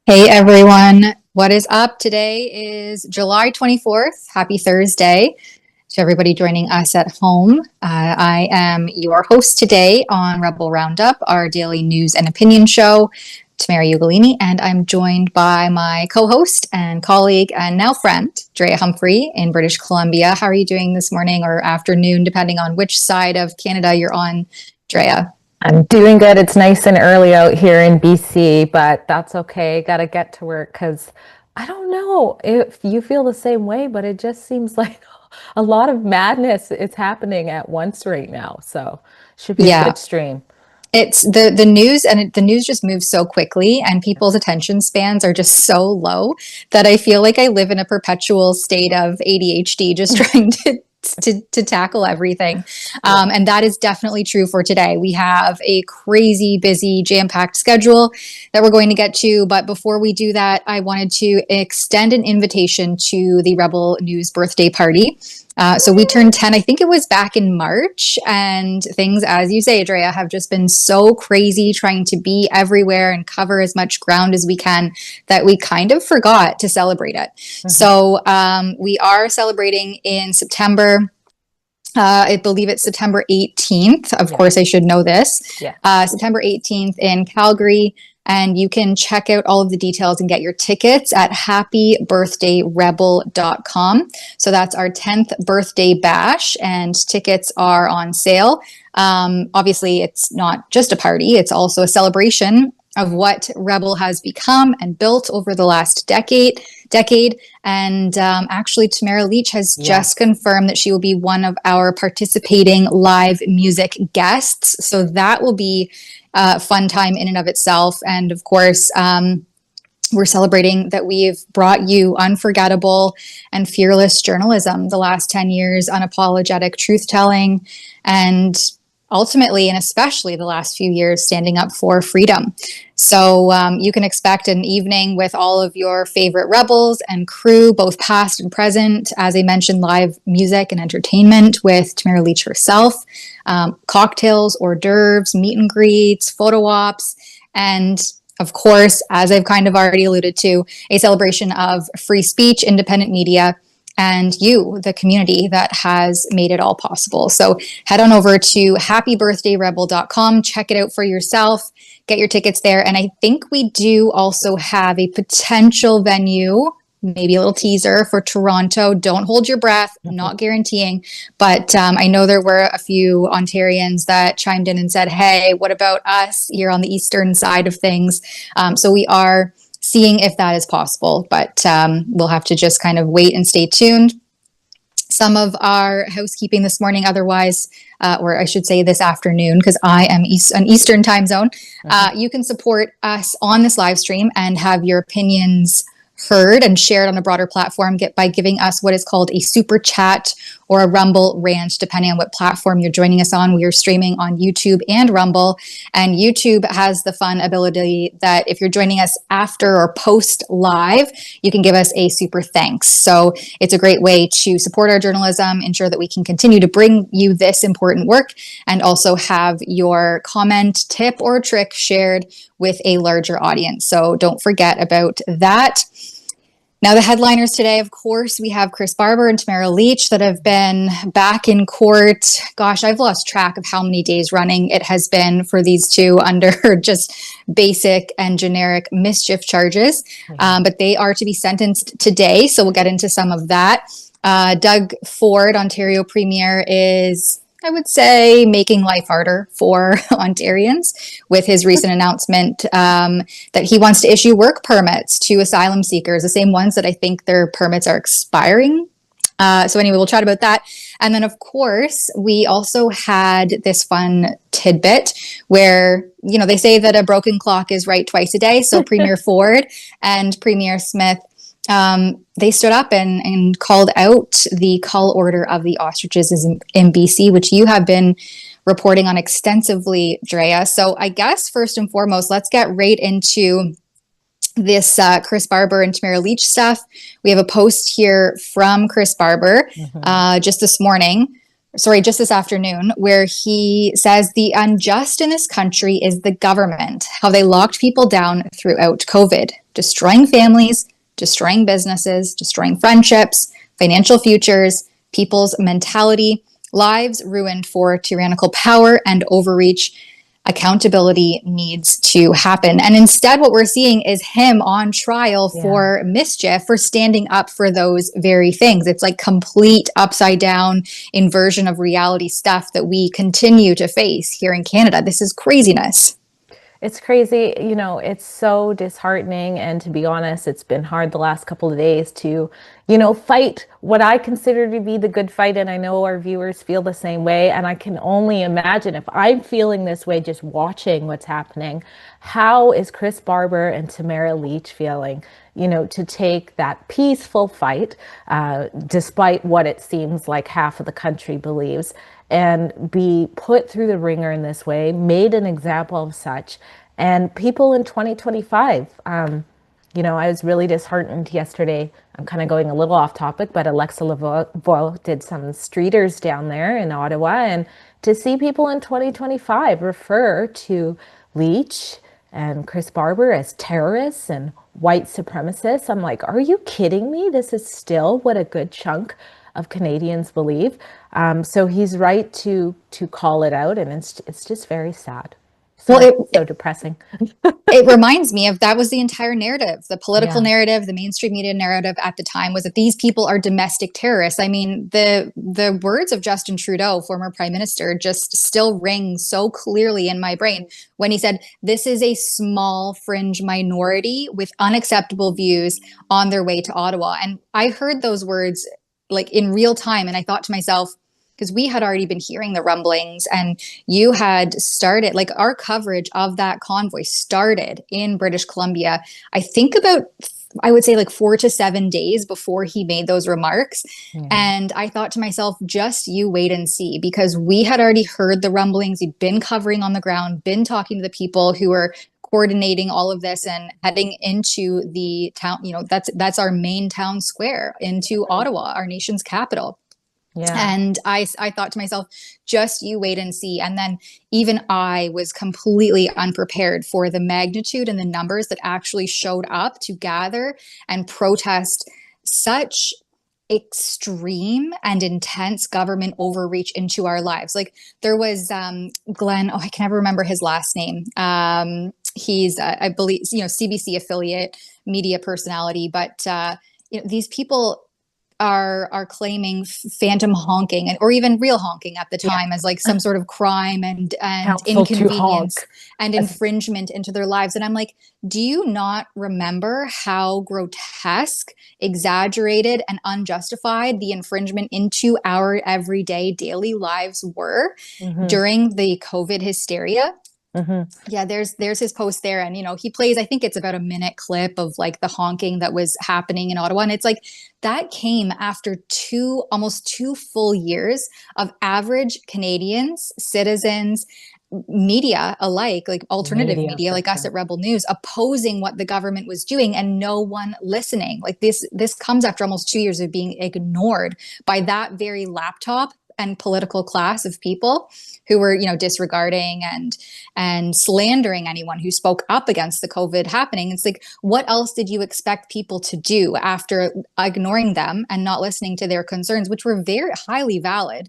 Hey everyone, what is up? Today is July 24th. Happy Thursday to everybody joining us at home. I am your host today on Rebel Roundup, our daily news and opinion show, Tamara Ugolini, and I'm joined by my co-host and colleague and now friend, Drea Humphrey in British Columbia. How are you doing this morning or afternoon, depending on which side of Canada you're on, Drea? I'm doing good. It's nice and early out here in BC, but that's okay. Got to get to work because I don't know if you feel the same way, but it just seems like a lot of madness is happening at once right now. So should be a Yeah, good stream. it's the news the news just moves so quickly and people's attention spans are just so low that I feel like I live in a perpetual state of ADHD just trying to tackle everything. Yeah. And that is definitely true for today. We have a crazy busy jam-packed schedule that we're going to get to, but before we do that, I wanted to extend an invitation to the Rebel News birthday party. So we turned 10, I think it was back in March, and things, as you say, Drea, have just been so crazy trying to be everywhere and cover as much ground as we can that we kind of forgot to celebrate it. Mhm. So we are celebrating in September. I believe it's September 18th. Of Yeah. course, I should know this. Yeah. September 18th in Calgary. And you can check out all of the details and get your tickets at happybirthdayrebel.com. So that's our 10th birthday bash, and tickets are on sale. Obviously, it's not just a party, it's also a celebration of what Rebel has become and built over the last decade. And actually, Tamara Leach has just Yes. confirmed that she will be one of our participating live music guests. So that will be a fun time in and of itself. And of course, we're celebrating that we've brought you unforgettable and fearless journalism the last 10 years, unapologetic truth telling, and ultimately, and especially the last few years, standing up for freedom. So you can expect an evening with all of your favorite rebels and crew, both past and present. As I mentioned, live music and entertainment with Tamara Leach herself, cocktails, hors d'oeuvres, meet and greets, photo ops, and of course, as I've kind of already alluded to, a celebration of free speech, independent media, and you, the community that has made it all possible. So head on over to happybirthdayrebel.com, check it out for yourself, get your tickets there. And I think we do also have a potential venue, maybe a little teaser for Toronto. Don't hold your breath, not guaranteeing. But I know there were a few Ontarians that chimed in and said, hey, what about us here on the eastern side of things? So we are seeing if that is possible, but we'll have to just kind of wait and stay tuned. Some of our housekeeping this morning, otherwise, or I should say this afternoon, because I am an Eastern time zone. You can support us on this live stream and have your opinions heard and shared on a broader platform by giving us what is called a super chat or a Rumble rant, depending on what platform you're joining us on. We are streaming on YouTube and Rumble, and YouTube has the fun ability that if you're joining us after or post live, you can give us a super thanks. So it's a great way to support our journalism, ensure that we can continue to bring you this important work, and also have your comment, tip, or trick shared with a larger audience. So don't forget about that. Now, the headliners today, of course, we have Chris Barber and Tamara Leach that have been back in court. Gosh, I've lost track of how many days running it has been for these two under just basic and generic mischief charges. But they are to be sentenced today, so we'll get into some of that. Doug Ford, Ontario Premier, is, I would say, making life harder for Ontarians with his recent announcement that he wants to issue work permits to asylum seekers, the same ones that I think their permits are expiring. So anyway, we'll chat about that. And then, of course, we also had this fun tidbit where, you know, they say that a broken clock is right twice a day. So Premier Ford and Premier Smith, they stood up and called out the cull order of the ostriches in BC, which you have been reporting on extensively, Drea. So I guess first and foremost, let's get right into this Chris Barber and Tamara Leach stuff. We have a post here from Chris Barber just this morning. sorry, just this afternoon, where he says the unjust in this country is the government, how they locked people down throughout COVID, destroying families, destroying businesses, destroying friendships, financial futures, people's mentality, lives ruined for tyrannical power and overreach. Accountability needs to happen. And instead, what we're seeing is him on trial Yeah. for mischief, for standing up for those very things. It's like complete upside down inversion of reality stuff that we continue to face here in Canada. This is craziness. It's crazy, it's so disheartening. And to be honest, it's been hard the last couple of days to, fight what I consider to be the good fight. And I know our viewers feel the same way. And I can only imagine if I'm feeling this way just watching what's happening, how is Chris Barber and Tamara Leach feeling? To take that peaceful fight, despite what it seems like half of the country believes, and be put through the ringer in this way, made an example of such. And people in 2025, I was really disheartened yesterday. I'm kind of going a little off topic, but Alexa Laval did some streeters down there in Ottawa. And to see people in 2025 refer to Leach and Chris Barber as terrorists and white supremacists, I'm like, are you kidding me? This is still what a good chunk of Canadians believe. So he's right to call it out, and it's just very sad. Well, So depressing. it reminds me of that was the entire narrative, the political Yeah. narrative, the mainstream media narrative at the time was that these people are domestic terrorists. I mean, the words of Justin Trudeau, former prime minister, just still ring so clearly in my brain when he said, "This is a small fringe minority with unacceptable views on their way to Ottawa." And I heard those words like in real time, and I thought to myself, because we had already been hearing the rumblings and you had started, like, our coverage of that convoy started in British Columbia, I think about, I would say, like 4 to 7 days before he made those remarks. Yeah. And I thought to myself, just you wait and see, because we had already heard the rumblings. We'd been covering on the ground, been talking to the people who were coordinating all of this and heading into the town. That's our main town square, into Ottawa, our nation's capital. Yeah. And I thought to myself, just you wait and see. And then even I was completely unprepared for the magnitude and the numbers that actually showed up to gather and protest such extreme and intense government overreach into our lives. Like, there was Glenn, oh, I can never remember his last name. He's, I believe, CBC affiliate media personality, but these people are claiming phantom honking, or even real honking at the Yeah. time, as like some sort of crime and Council to inconvenience honk. and infringement into their lives. And I'm like, do you not remember how grotesque, exaggerated, and unjustified the infringement into our everyday daily lives were Mm-hmm. during the COVID hysteria? Mm-hmm. Yeah, there's his post there, and he plays, I think it's about a minute clip of like the honking that was happening in Ottawa, and it's like that came after almost 2 full years of average Canadians, citizens, media alike, like alternative Media media for like us sure. at Rebel News, opposing what the government was doing, and no one listening. Like, this comes after almost 2 years of being ignored by that very laptop and political class of people who were disregarding and slandering anyone who spoke up against the COVID happening. It's like, what else did you expect people to do after ignoring them and not listening to their concerns, which were very highly valid,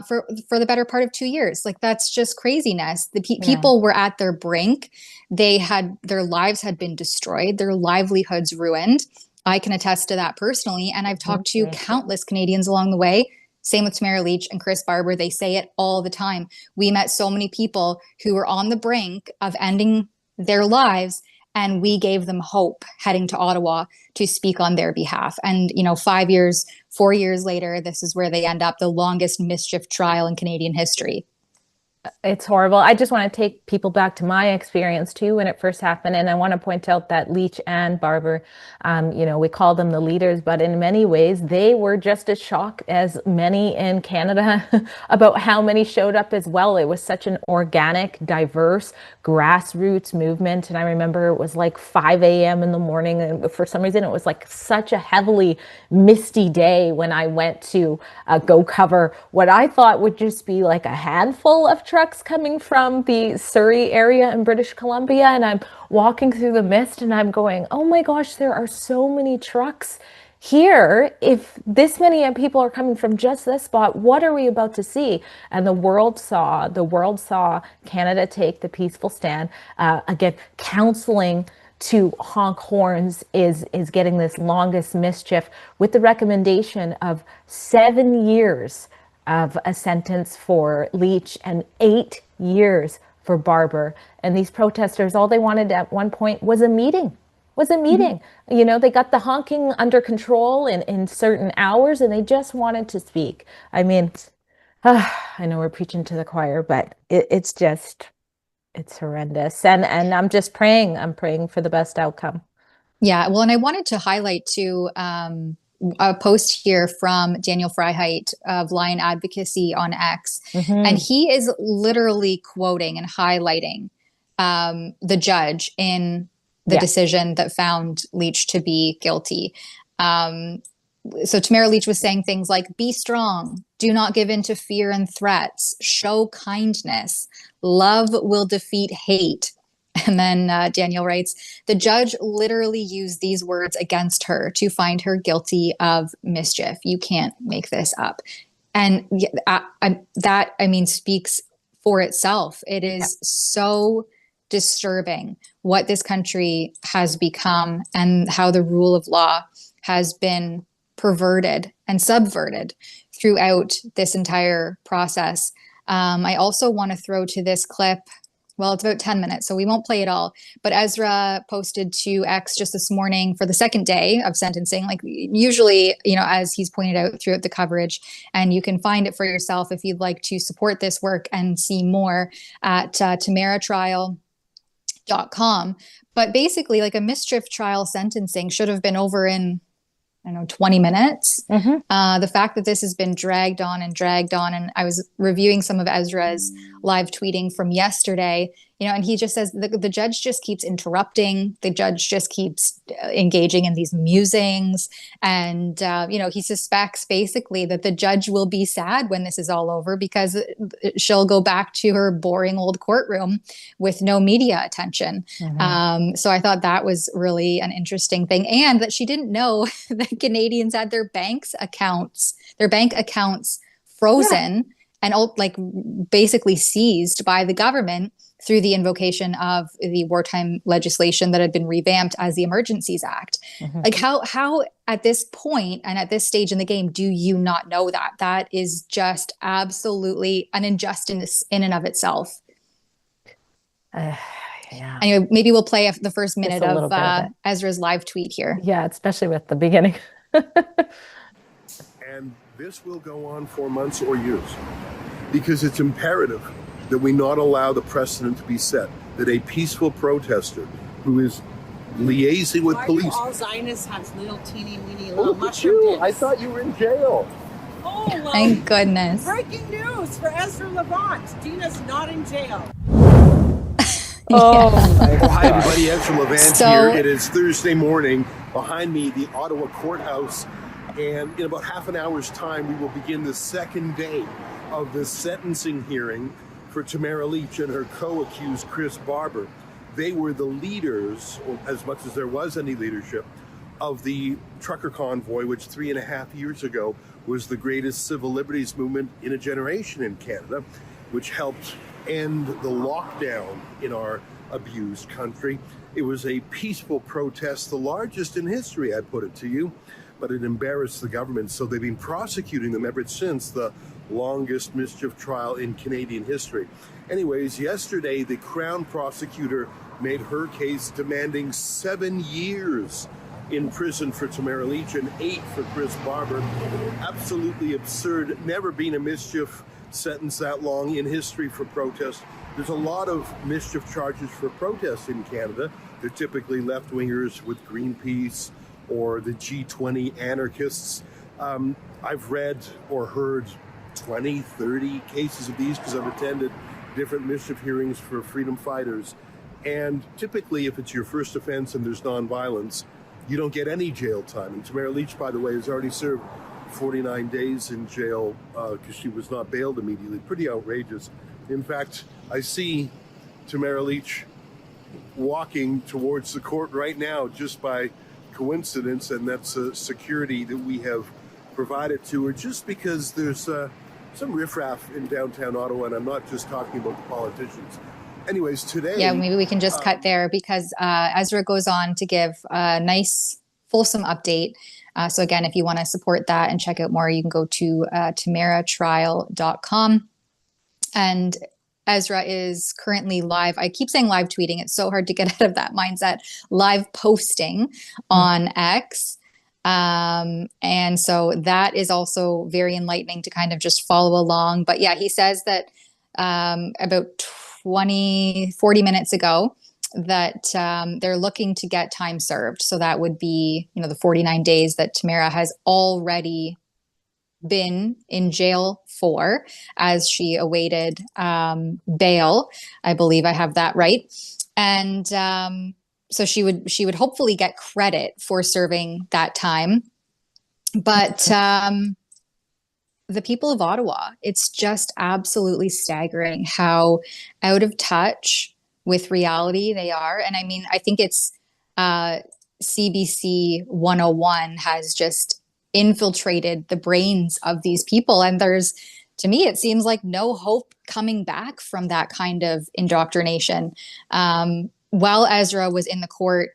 for the better part of 2 years? Like, that's just craziness. The Yeah. people were at their brink. Their lives had been destroyed, their livelihoods ruined. I can attest to that personally, and I've talked to Mhm. countless Canadians along the way. Same with Tamara Leach and Chris Barber. They say it all the time. We met so many people who were on the brink of ending their lives, and we gave them hope heading to Ottawa to speak on their behalf. And 5 years, 4 years later, this is where they end up, the longest mischief trial in Canadian history. It's horrible. I just want to take people back to my experience too when it first happened. And I want to point out that Leach and Barber, we call them the leaders, but in many ways, they were just as shocked as many in Canada about how many showed up as well. It was such an organic, diverse, grassroots movement. And I remember it was like 5 a.m. in the morning. And for some reason, it was like such a heavily misty day when I went to go cover what I thought would just be like a handful of trucks coming from the Surrey area in British Columbia. And I'm walking through the mist and I'm going, oh my gosh, there are so many trucks here. If this many people are coming from just this spot, what are we about to see? And the world saw Canada take the peaceful stand. Again, counseling to honk horns is getting this longest mischief with the recommendation of 7 years of a sentence for Leach and 8 years for Barber. And these protesters, all they wanted at one point was a meeting. They got the honking under control in certain hours and they just wanted to speak. I mean, I know we're preaching to the choir, but it's horrendous. And I'm praying for the best outcome. Yeah, well, and I wanted to highlight too a post here from Daniel Freiheit of Lion Advocacy on X, and he is literally quoting and highlighting the judge in the decision that found Leach to be guilty. So Tamara Leach was saying things like, be strong, do not give in to fear and threats, show kindness, love will defeat hate. And then Daniel writes, the judge literally used these words against her to find her guilty of mischief. You can't make this up. And that speaks for itself. It is so disturbing what this country has become and how the rule of law has been perverted and subverted throughout this entire process. I also want to throw to this clip. Well, it's about 10 minutes, so we won't play it all. But Ezra posted to X just this morning for the second day of sentencing, like usually, as he's pointed out throughout the coverage. And you can find it for yourself if you'd like to support this work and see more at tamaratrial.com. But basically, like a mischief trial sentencing should have been over in 20 minutes. The fact that this has been dragged on, and I was reviewing some of Ezra's live tweeting from yesterday, and he just says the judge just keeps interrupting. The judge just keeps engaging in these musings. And, he suspects basically that the judge will be sad when this is all over because she'll go back to her boring old courtroom with no media attention. So I thought that was really an interesting thing. And that she didn't know that Canadians had their bank accounts frozen and basically seized by the government through the invocation of the wartime legislation that had been revamped as the Emergencies Act. Like how at this point and at this stage in the game do you not know that? That is just absolutely an injustice in and of itself. Anyway, maybe we'll play the first minute of Ezra's live tweet here. Yeah, especially with the beginning. And this will go on for months or years because it's imperative that we not allow the precedent to be set that a peaceful protester who is liaising with police. All Zionists have little teeny weeny little little mushroom dicks. I thought you were in jail. Oh, well, thank goodness. Breaking news for Ezra Levant. Dina's not in jail. Oh, my God. Hi, everybody. Ezra Levant here. It is Thursday morning. Behind me, the Ottawa courthouse. And in about half an hour's time, we will begin the second day of the sentencing hearing for Tamara Leach and her co-accused Chris Barber. They were the leaders, or as much as there was any leadership, of the trucker convoy, which 3.5 years ago was the greatest civil liberties movement in a generation in Canada, which helped end the lockdown in our abused country. It was a peaceful protest, the largest in history, I put it to you, but it embarrassed the government, so they've been prosecuting them ever since, the longest mischief trial in Canadian history. Anyways, yesterday, the Crown prosecutor made her case demanding 7 years in prison for Tamara Leach and 8 for Chris Barber. Absolutely absurd, never been a mischief sentence that long in history for protest. There's a lot of mischief charges for protests in Canada. They're typically left-wingers with Greenpeace or the G20 anarchists. I've read or heard 20, 30 cases of these because I've attended different mischief hearings for freedom fighters. And typically, if it's your first offense and there's nonviolence, you don't get any jail time. And Tamara Lich, by the way, has already served 49 days in jail because she was not bailed immediately. Pretty outrageous. In fact, I see Tamara Lich walking towards the court right now just by coincidence, and that's security that we have provided to her just because there's some riffraff in downtown Ottawa, and I'm not just talking about the politicians. Anyways, today... Yeah, maybe we can just cut there because Ezra goes on to give a nice, fulsome update. So again, if you want to support that and check out more, you can go to tamaratrial.com. And Ezra is currently live. I keep saying live tweeting. It's so hard to get out of that mindset. Live posting on X. And so that is also very enlightening to kind of just follow along. But yeah, he says that about 40 minutes ago that they're looking to get time served. So that would be, the 49 days that Tamara has already been in jail for as she awaited bail. I believe I have that right. And so she would hopefully get credit for serving that time. But the people of Ottawa, it's just absolutely staggering how out of touch with reality they are. And I mean, I think it's CBC 101 has just infiltrated the brains of these people. And there's, to me, it seems like no hope coming back from that kind of indoctrination. While Ezra was in the court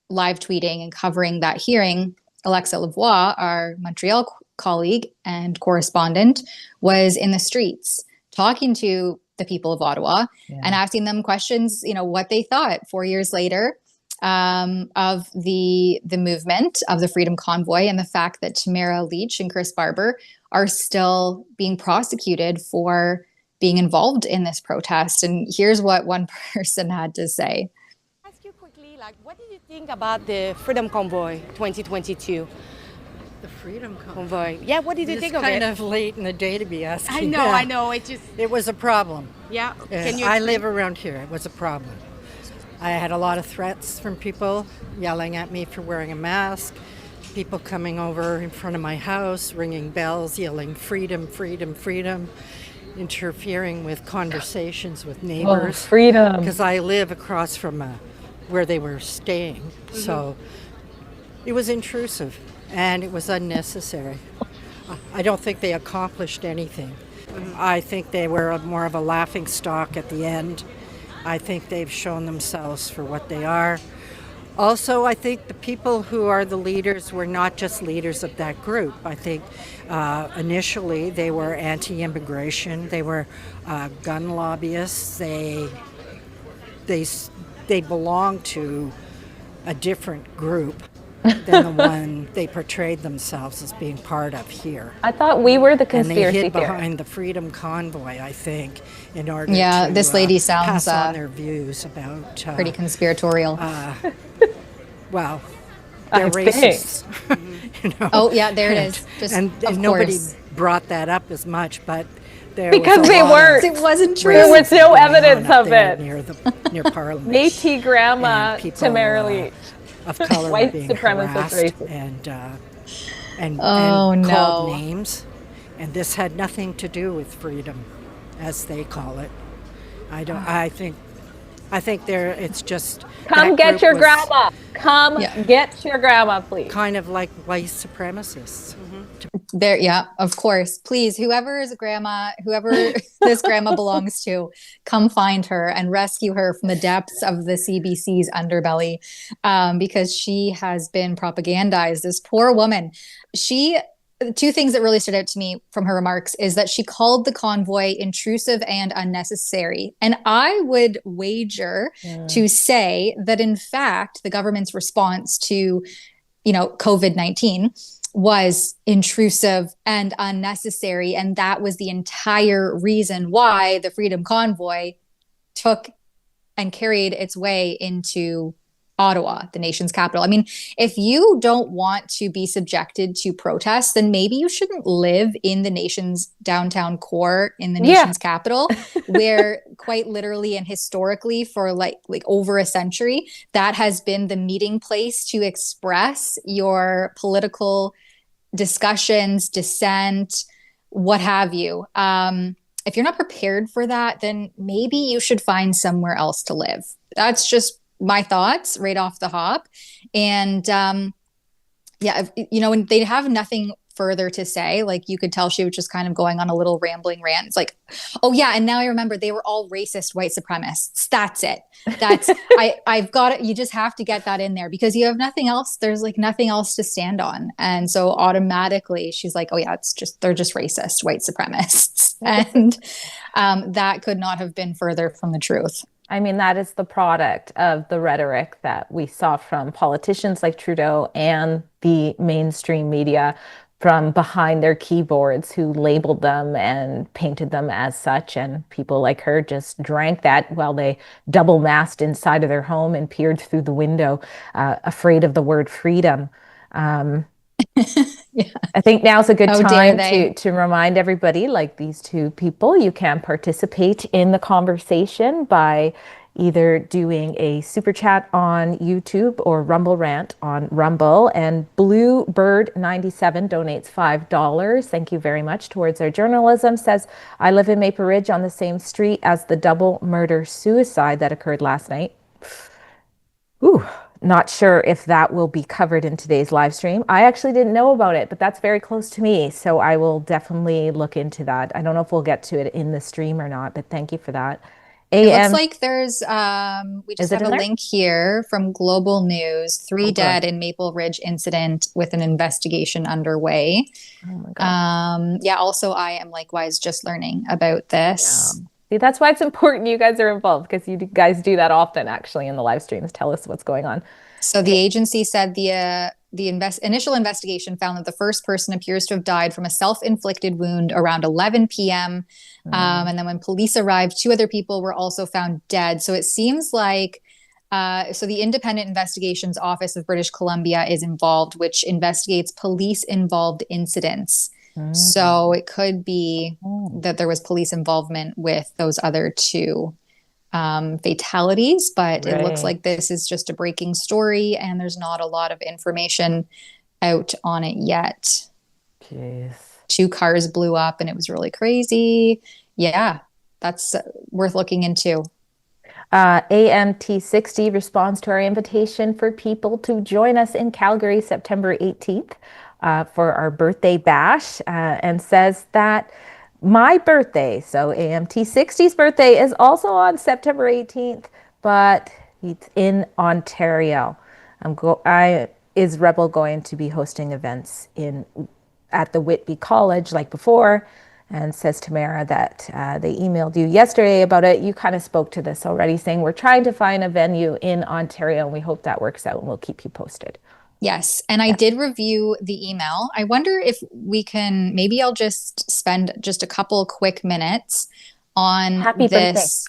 live tweeting and covering that hearing, Alexa Lavoie, our Montreal colleague and correspondent, was in the streets talking to the people of Ottawa and asking them questions, what they thought 4 years later of the movement of the Freedom Convoy and the fact that Tamara Lich and Chris Barber are still being prosecuted for being involved in this protest. And here's what one person had to say. Ask you quickly, what did you think about the Freedom Convoy 2022? The Freedom Convoy. Yeah, what did you think of it? It's kind of late in the day to be asking. I know. It was a problem. Yeah. I live around here. It was a problem. I had a lot of threats from people yelling at me for wearing a mask, people coming over in front of my house, ringing bells, yelling freedom, freedom, freedom, interfering with conversations with neighbors. Oh, freedom. Because I live across from where they were staying. Mm-hmm. So it was intrusive and it was unnecessary. I don't think they accomplished anything. Mm-hmm. I think they were more of a laughing stock at the end. I think they've shown themselves for what they are. Also, I think the people who are the leaders were not just leaders of that group. I think initially they were anti-immigration. They were gun lobbyists. They belonged to a different group than the one they portrayed themselves as being part of here. I thought we were the conspiracy And they hid theory. behind the Freedom Convoy, I think, in order to this lady sounds pass on their views about... pretty conspiratorial. Well, they're racist. Oh, yeah, there it is. Just, and nobody brought that up as much, but there because was they weren't. It wasn't true. There was no evidence of it. Near Parliament. Métis grandma Tamara Lich. Of color White being supremacist harassed and no. called names. And this had nothing to do with freedom, as they call it. I think it's just... Come get your grandma. Come get your grandma, please. Kind of like white supremacists. Mm-hmm. There, yeah, of course. Please, whoever is a grandma, whoever this grandma belongs to, come find her and rescue her from the depths of the CBC's underbelly, because she has been propagandized. This poor woman. Two things that really stood out to me from her remarks is that she called the convoy intrusive and unnecessary. And I would wager to say that, in fact, the government's response to, COVID-19 was intrusive and unnecessary. And that was the entire reason why the Freedom Convoy took and carried its way into Ottawa, the nation's capital. I mean, if you don't want to be subjected to protests, then maybe you shouldn't live in the nation's downtown core in the nation's capital, where quite literally and historically for like over a century, that has been the meeting place to express your political discussions, dissent, what have you. If you're not prepared for that, then maybe you should find somewhere else to live. That's just my thoughts right off the hop. And when they have nothing further to say, like you could tell she was just kind of going on a little rambling rant. It's like, oh yeah, and now I remember they were all racist white supremacists. That's it. That's I've got it. You just have to get that in there because you have nothing else. There's like nothing else to stand on. And so automatically she's like, oh yeah, they're just racist white supremacists. And that could not have been further from the truth. I mean, that is the product of the rhetoric that we saw from politicians like Trudeau and the mainstream media from behind their keyboards who labeled them and painted them as such. And people like her just drank that while they double masked inside of their home and peered through the window, afraid of the word freedom. Yeah. I think now's a good time to remind everybody, like these two people, you can participate in the conversation by either doing a super chat on YouTube or Rumble Rant on Rumble. And Bluebird97 donates $5. Thank you very much towards our journalism. Says, I live in Maple Ridge on the same street as the double murder suicide that occurred last night. Ooh. Not sure if that will be covered in today's live stream. I actually didn't know about it, but that's very close to me. So I will definitely look into that. I don't know if we'll get to it in the stream or not, but thank you for that. It looks like there's, we just have a link here from Global News, 3 dead in Maple Ridge incident with an investigation underway. Oh my God. Also, I am likewise just learning about this. Yeah. See, that's why it's important you guys are involved because you guys do that often actually in the live streams. Tell us what's going on. So the agency said the initial investigation found that the first person appears to have died from a self-inflicted wound around 11 p.m. And then when police arrived, 2 other people were also found dead. So it seems like so the Independent Investigations Office of British Columbia is involved, which investigates police-involved incidents. So it could be that there was police involvement with those other 2 fatalities, but it looks like this is just a breaking story and there's not a lot of information out on it yet. Jeez. 2 cars blew up and it was really crazy. Yeah, that's worth looking into. AMT60 responds to our invitation for people to join us in Calgary September 18th. For our birthday bash and says that my birthday, so AMT60's birthday, is also on September 18th, but it's in Ontario. Is Rebel going to be hosting events at the Whitby College like before? And says Tamara that they emailed you yesterday about it. You kind of spoke to this already, saying we're trying to find a venue in Ontario and we hope that works out and we'll keep you posted. Yes. And I did review the email. I wonder if we can, maybe I'll just spend just a couple quick minutes on this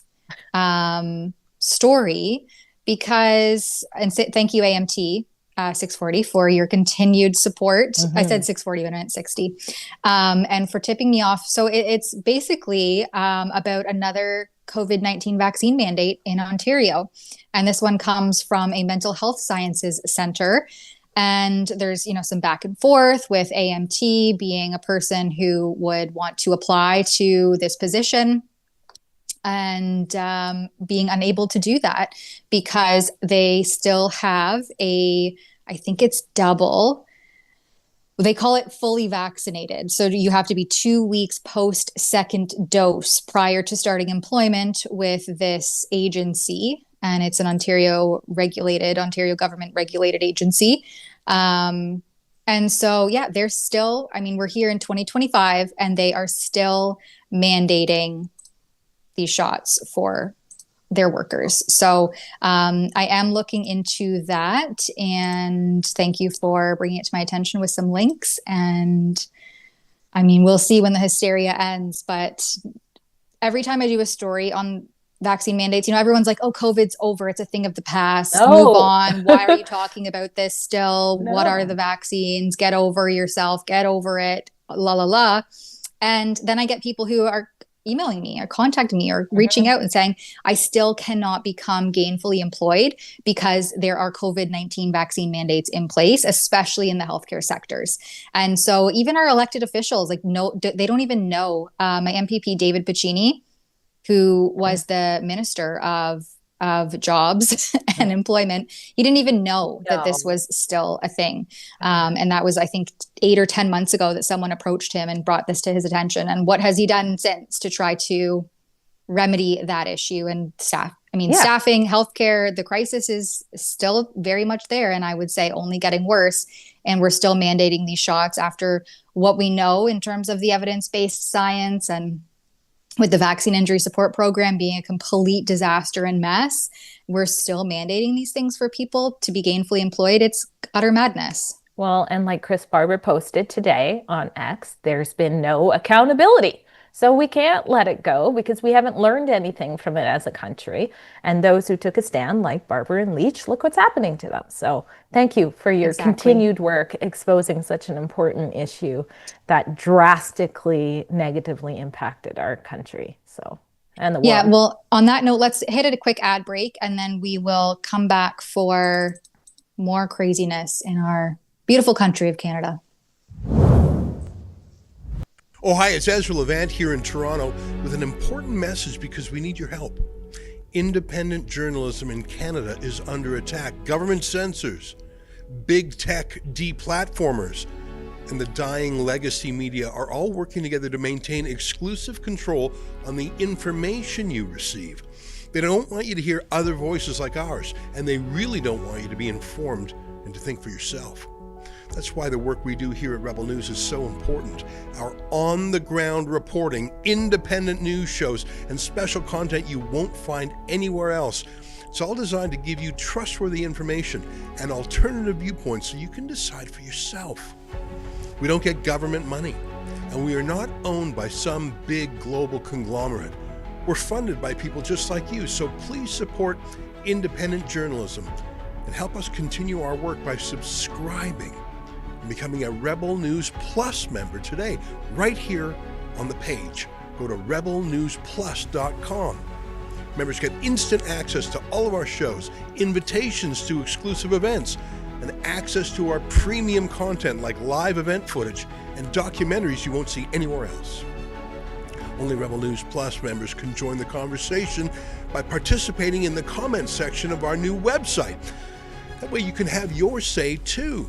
story because, thank you AMT 640 for your continued support. I said 640, but I meant 60. And for tipping me off. So it's basically about another COVID-19 vaccine mandate in Ontario. And this one comes from a mental health sciences center. And there's, some back and forth with AMT being a person who would want to apply to this position and being unable to do that because they still have I think it's double. They call it fully vaccinated. So you have to be 2 weeks post second dose prior to starting employment with this agency. And it's an Ontario government regulated agency. And so, they're still, we're here in 2025 and they are still mandating these shots for their workers. So I am looking into that, and thank you for bringing it to my attention with some links. And I mean, we'll see when the hysteria ends, but every time I do a story on vaccine mandates, everyone's like, oh, COVID's over. It's a thing of the past. No. Move on. Why are you talking about this still? No. What are the vaccines? Get over yourself. Get over it. La, la, la. And then I get people who are emailing me or contacting me or reaching out and saying, I still cannot become gainfully employed because there are COVID-19 vaccine mandates in place, especially in the healthcare sectors. And so even our elected officials, they don't even know. My MPP, David Piccini, who was the minister of jobs and employment, he didn't even know that this was still a thing. And that was, I think, 8 or 10 months ago that someone approached him and brought this to his attention. And what has he done since to try to remedy that issue? And staffing, healthcare, the crisis is still very much there. And I would say only getting worse. And we're still mandating these shots after what we know in terms of the evidence-based science, and with the vaccine injury support program being a complete disaster and mess, we're still mandating these things for people to be gainfully employed. It's utter madness. Well, and like Chris Barber posted today on X, there's been no accountability. So we can't let it go because we haven't learned anything from it as a country. And those who took a stand, like Barber and Leach, look what's happening to them. So thank you for your continued work exposing such an important issue that drastically negatively impacted our country. And the world. Yeah, well, on that note, let's hit a quick ad break, and then we will come back for more craziness in our beautiful country of Canada. Oh, hi, it's Ezra Levant here in Toronto with an important message because we need your help. Independent journalism in Canada is under attack. Government censors, big tech deplatformers, and the dying legacy media are all working together to maintain exclusive control on the information you receive. They don't want you to hear other voices like ours, and they really don't want you to be informed and to think for yourself. That's why the work we do here at Rebel News is so important. Our on-the-ground reporting, independent news shows, and special content you won't find anywhere else. It's all designed to give you trustworthy information and alternative viewpoints so you can decide for yourself. We don't get government money, and we are not owned by some big global conglomerate. We're funded by people just like you, so please support independent journalism and help us continue our work by subscribing and becoming a Rebel News Plus member today, right here on the page. Go to rebelnewsplus.com. Members get instant access to all of our shows, invitations to exclusive events, and access to our premium content like live event footage and documentaries you won't see anywhere else. Only Rebel News Plus members can join the conversation by participating in the comments section of our new website. That way you can have your say too.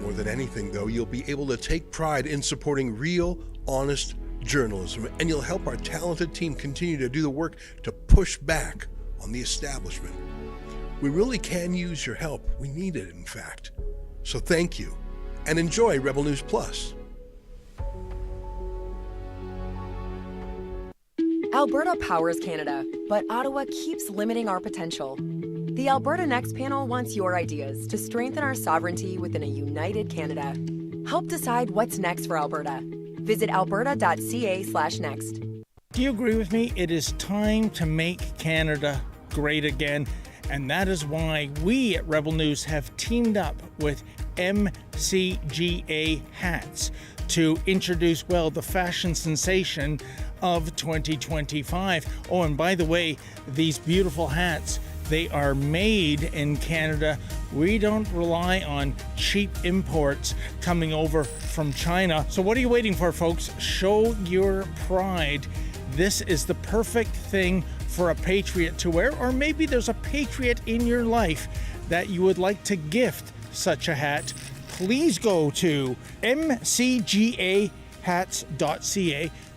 More than anything, though, you'll be able to take pride in supporting real, honest journalism, and you'll help our talented team continue to do the work to push back on the establishment. We really can use your help. We need it, in fact. So thank you, and enjoy Rebel News Plus. Alberta powers Canada, but Ottawa keeps limiting our potential. The Alberta Next panel wants your ideas to strengthen our sovereignty within a united Canada. Help decide what's next for Alberta. Visit alberta.ca/next. Do you agree with me? It is time to make Canada great again. And that is why we at Rebel News have teamed up with MCGA Hats to introduce, the fashion sensation of 2025. Oh, and by the way, these beautiful hats, they are made in Canada. We don't rely on cheap imports coming over from China. So what are you waiting for, folks? Show your pride. This is the perfect thing for a patriot to wear, or maybe there's a patriot in your life that you would like to gift such a hat. Please go to mcgahats.ca.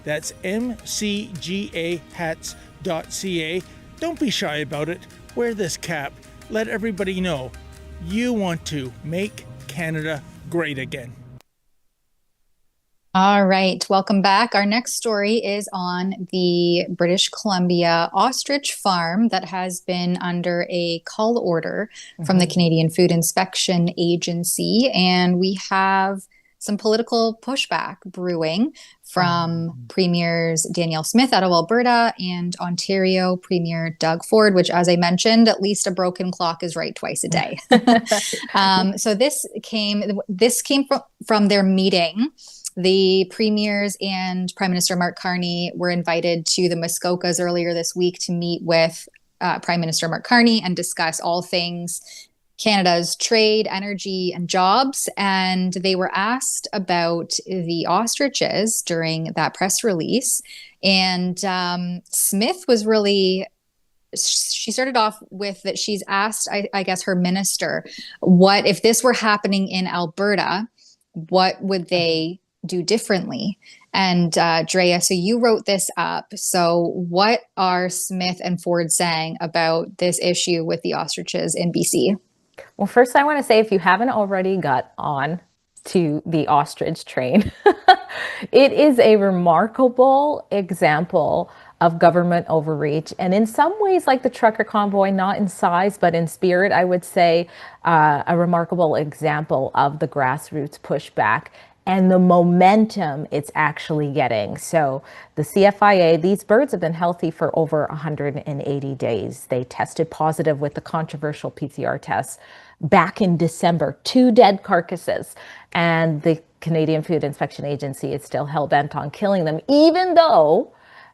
That's mcgahats.ca. Don't be shy about it. Wear this cap. Let everybody know you want to make Canada great again. All right, welcome back. Our next story is on the British Columbia ostrich farm that has been under a call order from the Canadian Food Inspection Agency. And we have some political pushback brewing from Premiers Danielle Smith out of Alberta and Ontario Premier Doug Ford, which, as I mentioned, at least a broken clock is right twice a day. So this came from their meeting. The premiers and Prime Minister Mark Carney were invited to the Muskokas earlier this week to meet with Prime Minister Mark Carney and discuss all things Canada's trade, energy, and jobs. And they were asked about the ostriches during that press release. And Smith was really, she started off with that she's asked, I guess, her minister, what if this were happening in Alberta, what would they do differently? And Drea, so you wrote this up. So what are Smith and Ford saying about this issue with the ostriches in BC? Well, first I want to say, if you haven't already got on to the ostrich train, it is a remarkable example of government overreach. And in some ways, like the trucker convoy, not in size, but in spirit, I would say a remarkable example of the grassroots pushback and the momentum it's actually getting. So the CFIA, these birds have been healthy for over 180 days. They tested positive with the controversial PCR tests back in December, 2 dead carcasses. And the Canadian Food Inspection Agency is still hell-bent on killing them, even though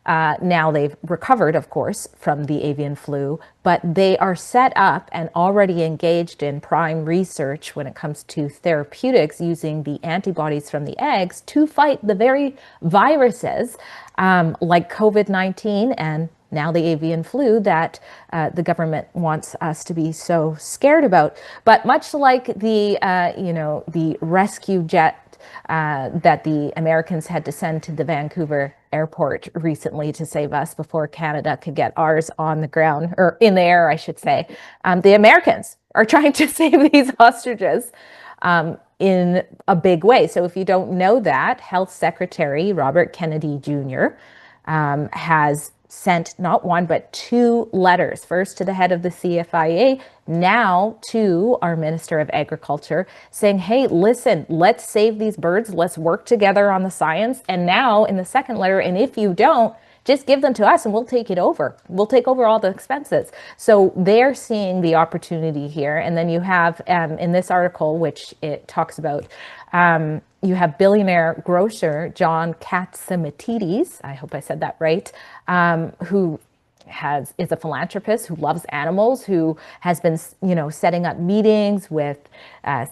now they've recovered, of course, from the avian flu, but they are set up and already engaged in prime research when it comes to therapeutics using the antibodies from the eggs to fight the very viruses like COVID-19 and now the avian flu that the government wants us to be so scared about. But much like the, the rescue jet that the Americans had to send to the Vancouver airport recently to save us before Canada could get ours on the ground, or in the air, I should say. The Americans are trying to save these ostriches in a big way. So if you don't know that, Health Secretary Robert Kennedy Jr. Has sent not one, but 2 letters, first to the head of the CFIA, now to our Minister of Agriculture, saying, hey, listen, let's save these birds. Let's work together on the science. And now in the second letter, and if you don't, just give them to us and we'll take it over. We'll take over all the expenses. So they're seeing the opportunity here. And then you have in this article, which it talks about, you have billionaire grocer John Katzimatidis, I hope I said that right, who is a philanthropist who loves animals, who has been, setting up meetings with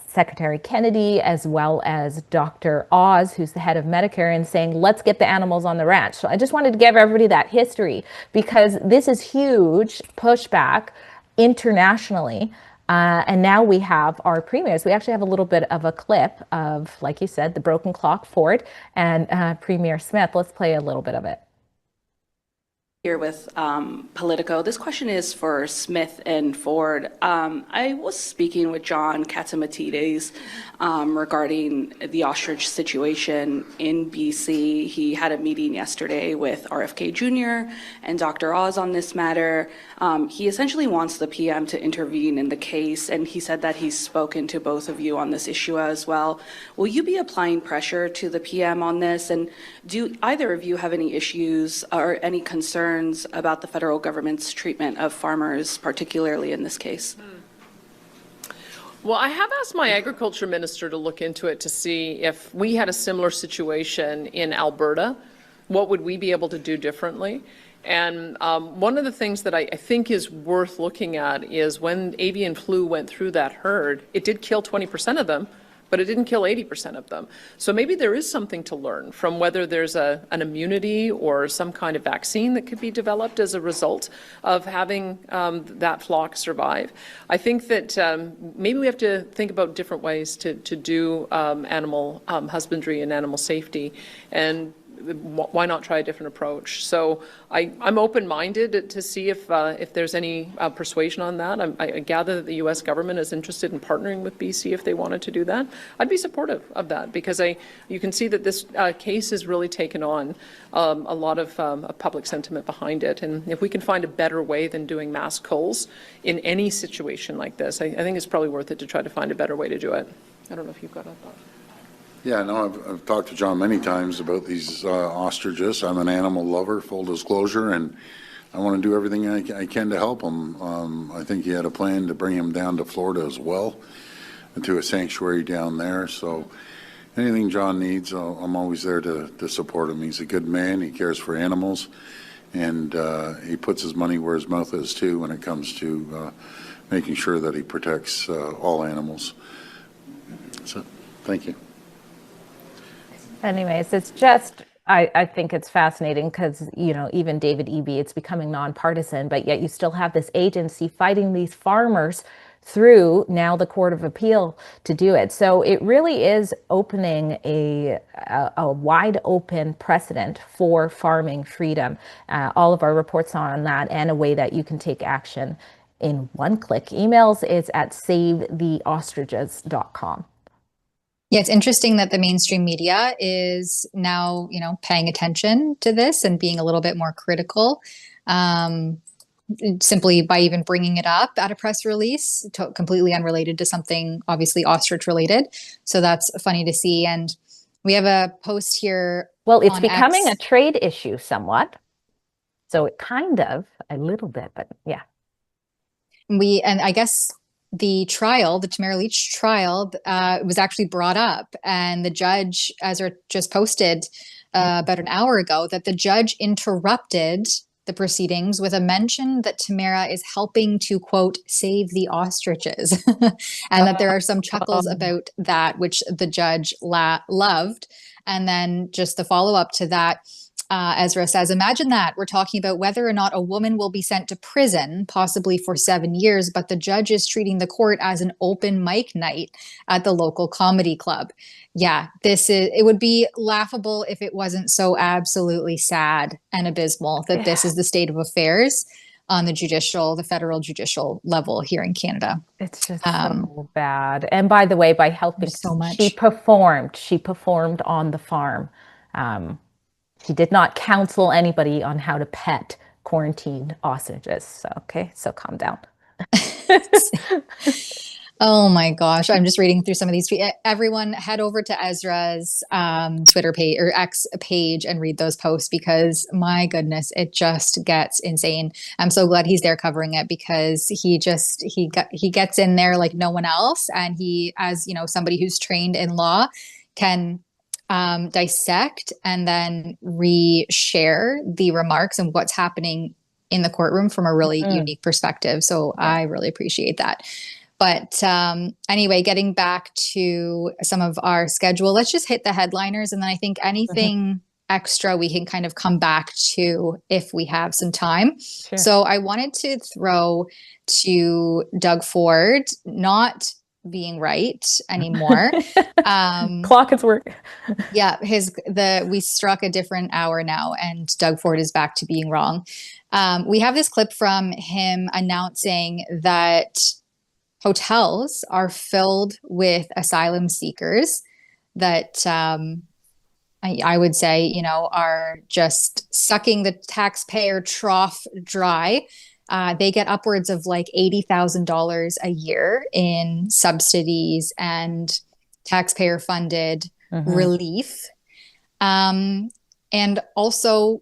Secretary Kennedy as well as Dr. Oz, who's the head of Medicare, and saying, let's get the animals on the ranch. So I just wanted to give everybody that history because this is huge pushback internationally. And now we have our premiers. We actually have a little bit of a clip of, like you said, the broken clock, Ford, and Premier Smith. Let's play a little bit of it. Here with Politico. This question is for Smith and Ford. I was speaking with John Katzimatidis regarding the ostrich situation in BC. He had a meeting yesterday with RFK Jr. and Dr. Oz on this matter. He essentially wants the PM to intervene in the case, and he said that he's spoken to both of you on this issue as well. Will you be applying pressure to the PM on this? And do either of you have any issues or any concerns about the federal government's treatment of farmers, particularly in this case? Well, I have asked my agriculture minister to look into it to see if we had a similar situation in Alberta, what would we be able to do differently? And one of the things that I think is worth looking at is when avian flu went through that herd, it did kill 20% of them, but it didn't kill 80% of them. So maybe there is something to learn from whether there's an immunity or some kind of vaccine that could be developed as a result of having that flock survive. I think that maybe we have to think about different ways to do animal husbandry and animal safety. And why not try a different approach? So I'm open-minded to see if there's any persuasion on that. I gather that the U.S. government is interested in partnering with BC if they wanted to do that. I'd be supportive of that because you can see that this case has really taken on a lot of public sentiment behind it. And if we can find a better way than doing mass culls in any situation like this, I think it's probably worth it to try to find a better way to do it. I don't know if you've got a thought. Yeah, no, I've talked to John many times about these ostriches. I'm an animal lover, full disclosure, and I want to do everything I can to help him. I think he had a plan to bring him down to Florida as well, and to a sanctuary down there. So anything John needs, I'm always there to support him. He's a good man. He cares for animals, and he puts his money where his mouth is, too, when it comes to making sure that he protects all animals. So, thank you. Anyways, it's just, I think it's fascinating because, you know, even David Eby, it's becoming nonpartisan, but yet you still have this agency fighting these farmers through now the Court of Appeal to do it. So it really is opening a wide open precedent for farming freedom. All of our reports on that and a way that you can take action in one click. Emails is at savetheostriches.com. Yeah, it's interesting that the mainstream media is now, you know, paying attention to this and being a little bit more critical, simply by even bringing it up at a press release, completely unrelated to something obviously ostrich related. So that's funny to see. And we have a post here. Well, it's becoming a trade issue somewhat. So it kind of a little bit, but yeah. And I guess the trial, the Tamara Leach trial, was actually brought up, and the judge, Ezra just posted about an hour ago, that the judge interrupted the proceedings with a mention that Tamara is helping to, quote, save the ostriches, and that there are some chuckles about that, which the judge loved. And then just the follow-up to that, Ezra says, imagine that. We're talking about whether or not a woman will be sent to prison, possibly for 7 years, but the judge is treating the court as an open mic night at the local comedy club. Yeah, it would be laughable if it wasn't so absolutely sad and abysmal that this is the state of affairs on the federal judicial level here in Canada. It's just so bad. And by the way, by helping so much, she performed on the farm. She did not counsel anybody on how to pet quarantined ostriches. So, okay, so calm down. Oh my gosh. I'm just reading through some of these tweets. Everyone head over to Ezra's Twitter page or X page and read those posts, because my goodness, it just gets insane. I'm so glad he's there covering it, because he gets in there like no one else. And he, as you know, somebody who's trained in law, can dissect and then reshare the remarks and what's happening in the courtroom from a really unique perspective. So I really appreciate that. But anyway, getting back to some of our schedule, let's just hit the headliners. And then I think anything extra we can kind of come back to if we have some time. Sure. So I wanted to throw to Doug Ford, not being right anymore. Clock is work. Yeah, we struck a different hour now, and Doug Ford is back to being wrong. We have this clip from him announcing that hotels are filled with asylum seekers that I would say, you know, are just sucking the taxpayer trough dry. They get upwards of like $80,000 a year in subsidies and taxpayer funded relief. And also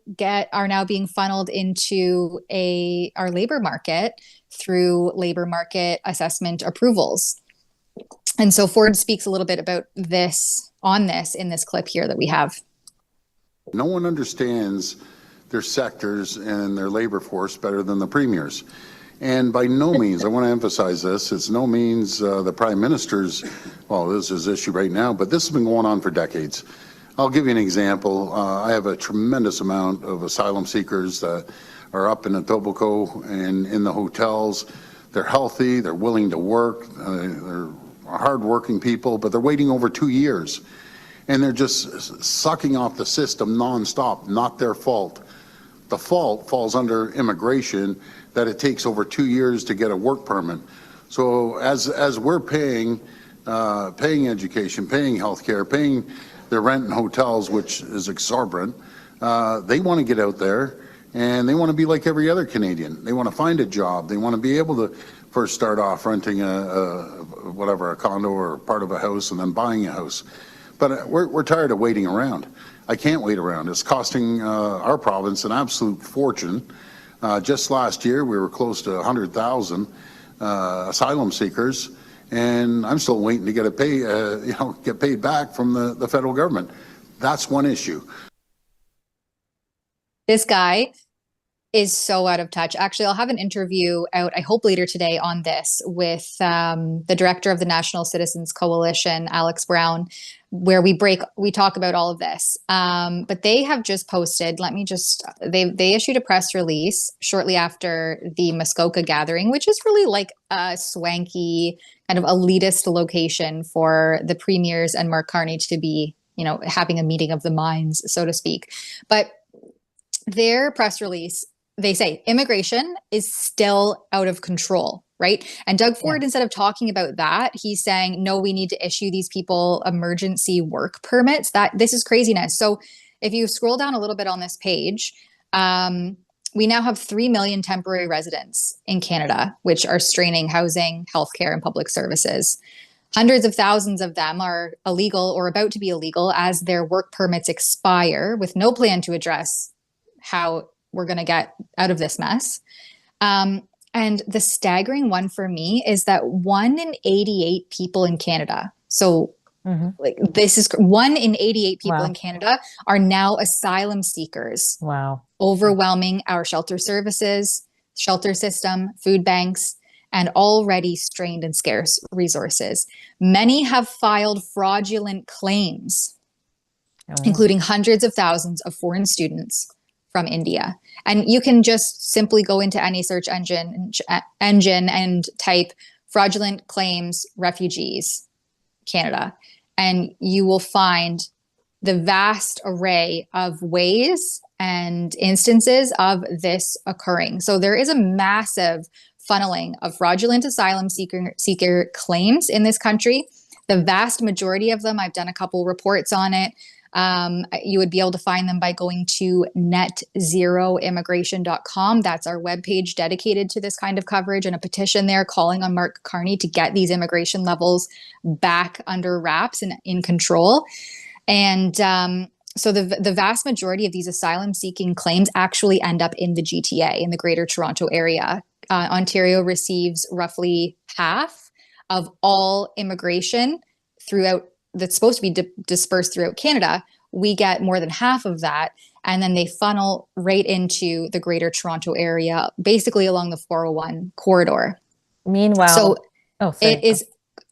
are now being funneled into our labor market through labor market assessment approvals. And so Ford speaks a little bit about this in this clip here that we have. No one understands their sectors and their labor force better than the premiers. And by no means, I want to emphasize this, it's no means the Prime Minister's, well, this is issue right now, but this has been going on for decades. I'll give you an example. I have a tremendous amount of asylum seekers that are up in Etobicoke and in the hotels. They're healthy, they're willing to work, they're hardworking people, but they're waiting over 2 years. and they're just sucking off the system nonstop. Not their fault. The fault falls under immigration, that it takes over 2 years to get a work permit. So as we're paying education, paying healthcare, paying their rent and hotels, which is exorbitant, they want to get out there and they want to be like every other Canadian. They want to find a job. They want to be able to first start off renting a condo or part of a house and then buying a house. But we're tired of waiting around. I can't wait around. It's costing our province an absolute fortune. Just last year, we were close to 100,000 asylum seekers, and I'm still waiting to get paid back from the federal government. That's one issue. This guy is so out of touch. Actually, I'll have an interview out, I hope later today, on this with the director of the National Citizens Coalition, Alex Brown, where we talk about all of this. But they have just posted, they issued a press release shortly after the Muskoka gathering, which is really like a swanky kind of elitist location for the premiers and Mark Carney to be, having a meeting of the minds, so to speak. But their press release, they say immigration is still out of control, right? And Doug Ford, instead of talking about that, he's saying, no, we need to issue these people emergency work permits. This is craziness. So if you scroll down a little bit on this page, we now have 3 million temporary residents in Canada, which are straining housing, healthcare, and public services. Hundreds of thousands of them are illegal or about to be illegal as their work permits expire, with no plan to address how we're going to get out of this mess. And the staggering one for me is that 1 in 88 people in Canada, this is 1 in 88 people in Canada are now asylum seekers. Wow. Overwhelming our shelter services, shelter system, food banks, and already strained and scarce resources. Many have filed fraudulent claims, including hundreds of thousands of foreign students from India. And you can just simply go into any search engine and type fraudulent claims refugees Canada, and you will find the vast array of ways and instances of this occurring. So there is a massive funneling of fraudulent asylum seeker claims in this country. The vast majority of them, I've done a couple reports on it. You would be able to find them by going to netzeroimmigration.com. That's our webpage dedicated to this kind of coverage, and a petition there calling on Mark Carney to get these immigration levels back under wraps and in control. And so the vast majority of these asylum seeking claims actually end up in the GTA, in the Greater Toronto Area. Ontario receives roughly half of all immigration that's supposed to be dispersed throughout Canada. We get more than half of that, and then they funnel right into the Greater Toronto Area, basically along the 401 corridor. Meanwhile, it is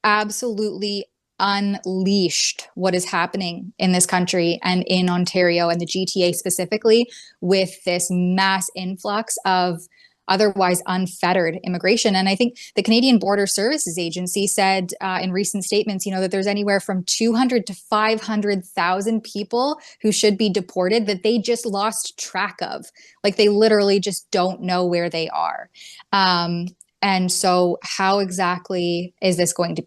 absolutely unleashed what is happening in this country and in Ontario and the GTA specifically, with this mass influx of otherwise unfettered immigration. And I think the Canadian Border Services Agency said in recent statements, that there's anywhere from 200 to 500,000 people who should be deported that they just lost track of. Like, they literally just don't know where they are. And so how exactly is this going to,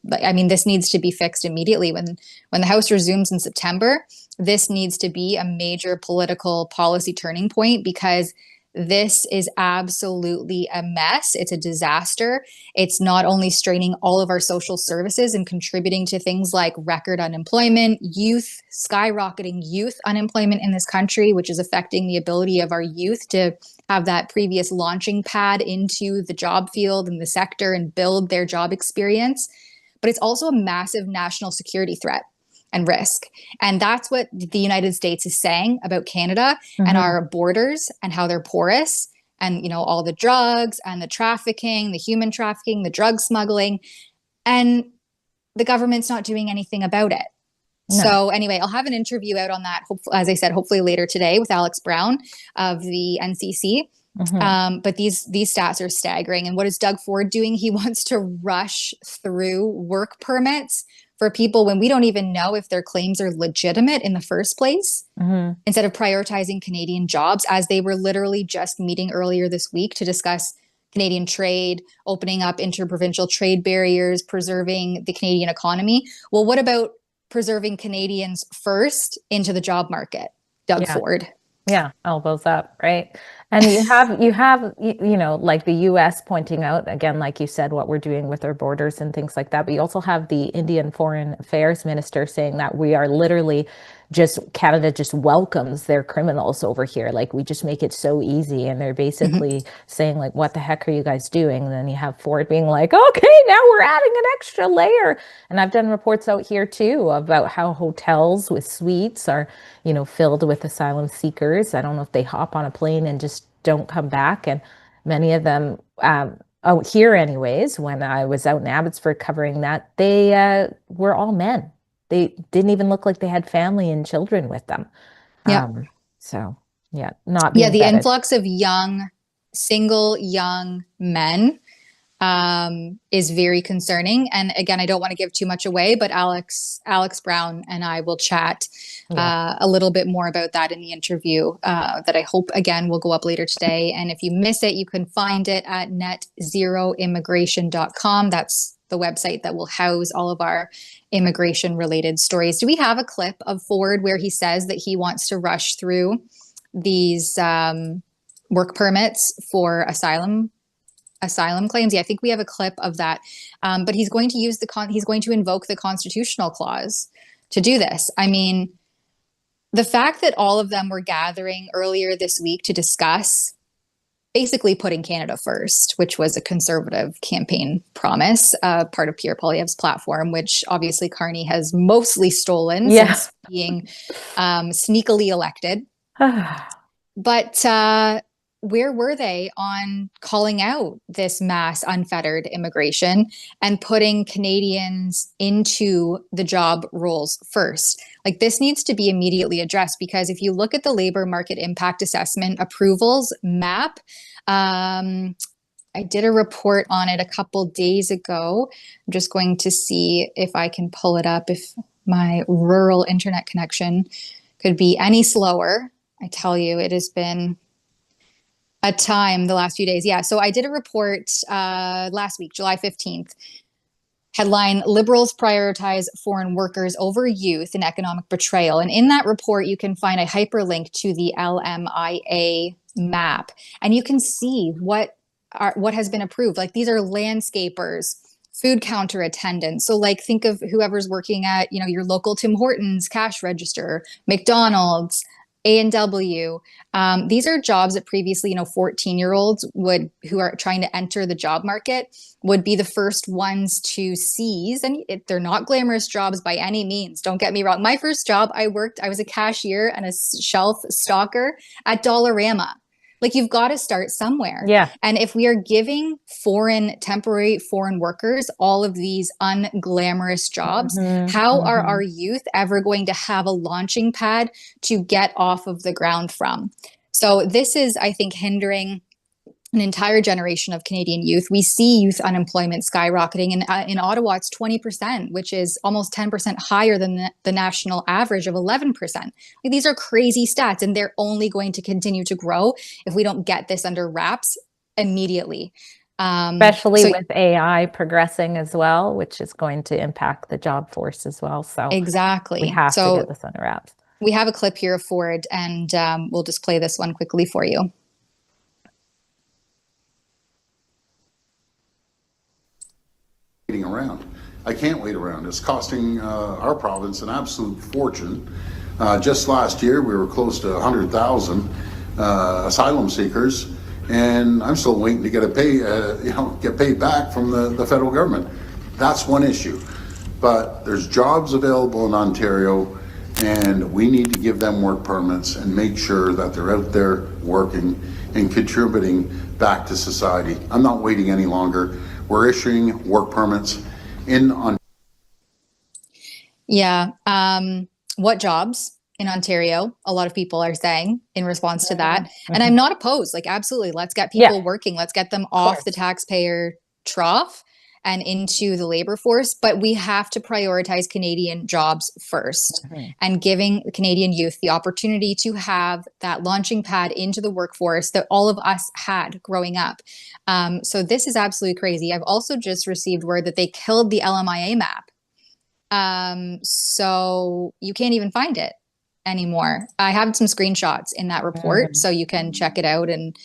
this needs to be fixed immediately. When the House resumes in September, this needs to be a major political policy turning point, because this is absolutely a mess. It's a disaster. It's not only straining all of our social services and contributing to things like record unemployment, skyrocketing youth unemployment in this country, which is affecting the ability of our youth to have that previous launching pad into the job field and the sector and build their job experience. But it's also a massive national security threat and risk. And that's what the United States is saying about Canada and our borders and how they're porous, and, all the drugs and the trafficking, the human trafficking, the drug smuggling, and the government's not doing anything about it. No. So anyway, I'll have an interview out on that, as I said, hopefully later today, with Alex Brown of the NCC. But these stats are staggering. And what is Doug Ford doing? He wants to rush through work permits for people when we don't even know if their claims are legitimate in the first place, instead of prioritizing Canadian jobs, as they were literally just meeting earlier this week to discuss Canadian trade, opening up interprovincial trade barriers, preserving the Canadian economy. Well, what about preserving Canadians first into the job market? Doug Ford. Yeah, elbows up, right? And you know, like the US pointing out, again, like you said, what we're doing with our borders and things like that. But you also have the Indian Foreign Affairs Minister saying that we are literally Canada just welcomes their criminals over here. Like, we just make it so easy. And they're basically saying, like, what the heck are you guys doing? And then you have Ford being like, okay, now we're adding an extra layer. And I've done reports out here too about how hotels with suites are, you know, filled with asylum seekers. I don't know if they hop on a plane and just don't come back. And many of them, out here anyways, when I was out in Abbotsford covering that, they were all men. They didn't even look like they had family and children with them. So yeah, not being the vetted. influx of single young men is very concerning. And again, I don't want to give too much away, but Alex Brown and I will chat a little bit more about that in the interview that I hope, again, will go up later today. And if you miss it, you can find it at netzeroimmigration.com. That's the website that will house all of our immigration related stories. Do we have a clip of Ford where he says that he wants to rush through these work permits for asylum claims? Yeah, I think we have a clip of that. But he's going to use he's going to invoke the constitutional clause to do this. I mean, the fact that all of them were gathering earlier this week to discuss basically putting Canada first, which was a conservative campaign promise, part of Pierre Poilievre's platform, which obviously Carney has mostly stolen since being sneakily elected. But where were they on calling out this mass unfettered immigration and putting Canadians into the job roles first? Like, this needs to be immediately addressed, because if you look at the labor market impact assessment approvals map, I did a report on it a couple days ago. I'm just going to see if I can pull it up, if my rural internet connection could be any slower. I tell you, it has been a time the last few days. Yeah, so I did a report last week, July 15th. Headline: Liberals prioritize foreign workers over youth in economic betrayal. And in that report, you can find a hyperlink to the LMIA map, and you can see what has been approved. Like, these are landscapers, food counter attendants. So, like, think of whoever's working at, you know, your local Tim Hortons cash register, McDonald's, A&W. These are jobs that previously, 14-year-olds who are trying to enter the job market would be the first ones to seize. And they're not glamorous jobs by any means. Don't get me wrong. My first job, I was a cashier and a shelf stocker at Dollarama. Like, you've got to start somewhere. Yeah. And if we are giving temporary foreign workers all of these unglamorous jobs, how are our youth ever going to have a launching pad to get off of the ground from? So this is, I think, hindering an entire generation of Canadian youth. We see youth unemployment skyrocketing. In Ottawa, it's 20%, which is almost 10% higher than the national average of 11%. Like, these are crazy stats, and they're only going to continue to grow if we don't get this under wraps immediately. Especially with AI progressing as well, which is going to impact the job force as well. So exactly, we have to get this under wraps. We have a clip here of Ford, and we'll just play this one quickly for you. Around. I can't wait around. It's costing our province an absolute fortune. Just last year, we were close to 100,000 asylum seekers, and I'm still waiting to get paid back from the federal government. That's one issue. But there's jobs available in Ontario, and we need to give them work permits and make sure that they're out there working and contributing back to society. I'm not waiting any longer. We're issuing work permits in Ontario. Yeah. What jobs in Ontario? A lot of people are saying in response to that. And I'm not opposed. Like, absolutely. Let's get people working. Let's get them off the taxpayer trough and into the labor force, but we have to prioritize Canadian jobs first and giving Canadian youth the opportunity to have that launching pad into the workforce that all of us had growing up. So this is absolutely crazy. I've also just received word that they killed the LMIA map. So you can't even find it anymore. I have some screenshots in that report, so you can check it out and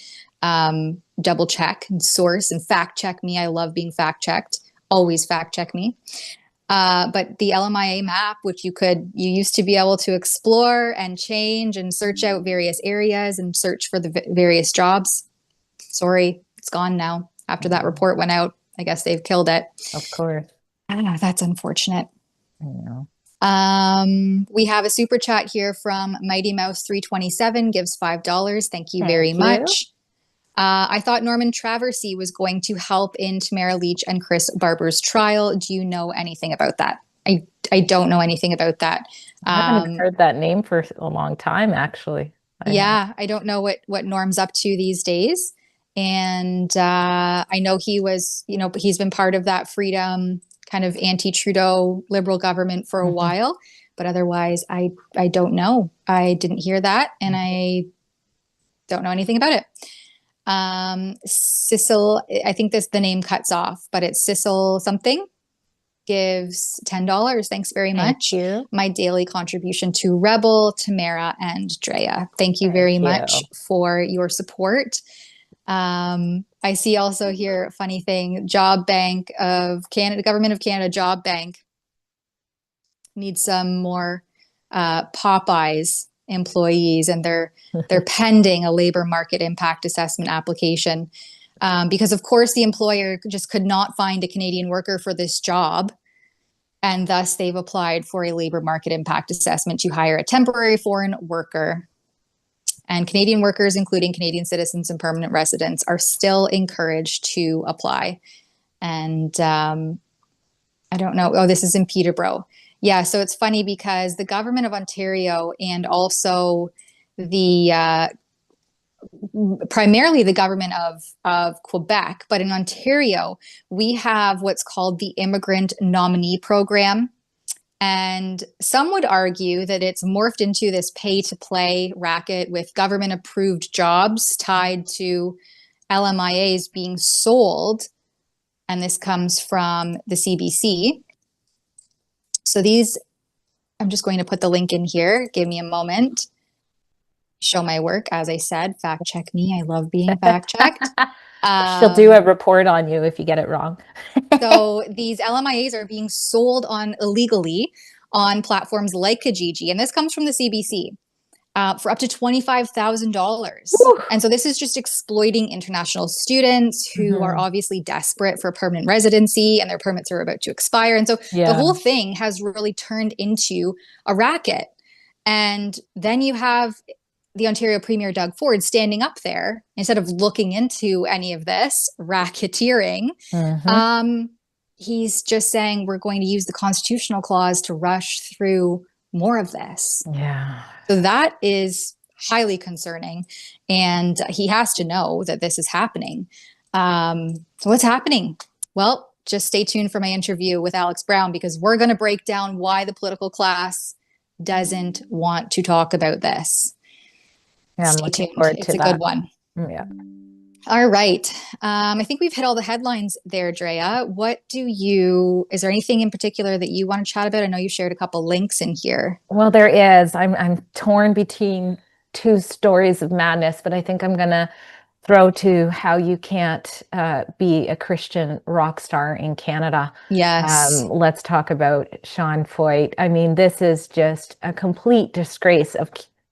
double check and source and fact check me. I love being fact checked. Always fact check me. But the LMIA map, which you used to be able to explore and change and search out various areas and search for the various jobs. Sorry, it's gone now. After that report went out, I guess they've killed it. Of course. That's unfortunate. I know. We have a super chat here from Mighty Mouse 327, gives $5. Thank you very much. I thought Norman Traversy was going to help in Tamara Leach and Chris Barber's trial. Do you know anything about that? I don't know anything about that. I haven't heard that name for a long time, actually. I don't know what Norm's up to these days. And I know he's been part of that Freedom kind of anti-Trudeau Liberal government for a while, but otherwise I don't know. I didn't hear that, and I don't know anything about it. Sissel, I think the name cuts off, but it's Sissel something, gives $10. Thanks very much. Thank you. My daily contribution to Rebel, Tamara, and Drea. Thank you very much for your support. I see also here, funny thing, Job Bank of Canada, Government of Canada Job Bank needs some more Popeyes employees, and they're pending a labor market impact assessment application because, of course, the employer just could not find a Canadian worker for this job, and thus they've applied for a labor market impact assessment to hire a temporary foreign worker. And Canadian workers, including Canadian citizens and permanent residents, are still encouraged to apply. And I don't know. Oh, this is in Peterborough. Yeah, so it's funny because the government of Ontario and also primarily the government of Quebec, but in Ontario, we have what's called the Immigrant Nominee Program. And some would argue that it's morphed into this pay-to-play racket with government-approved jobs tied to LMIAs being sold. And this comes from the CBC. So I'm just going to put the link in here. Give me a moment. Show my work. As I said, fact check me. I love being fact checked. She'll do a report on you if you get it wrong. So these LMIAs are being sold illegally on platforms like Kijiji, and this comes from the CBC, for up to $25,000. And so this is just exploiting international students who are obviously desperate for permanent residency, and their permits are about to expire. And so the whole thing has really turned into a racket. And then you have the Ontario Premier Doug Ford standing up there instead of looking into any of this racketeering. He's just saying we're going to use the constitutional clause to rush through more of this. Yeah. So that is highly concerning, and he has to know that this is happening. So what's happening? Well, just stay tuned for my interview with Alex Brown, because we're going to break down why the political class doesn't want to talk about this. Yeah, I'm looking forward to that. It's a good one. Yeah. All right. I think we've hit all the headlines there, Drea. Is there anything in particular that you want to chat about? I know you shared a couple links in here. Well, there is. I'm torn between two stories of madness, but I think I'm going to throw to how you can't be a Christian rock star in Canada. Yes. Let's talk about Sean Foyt. I mean, this is just a complete disgrace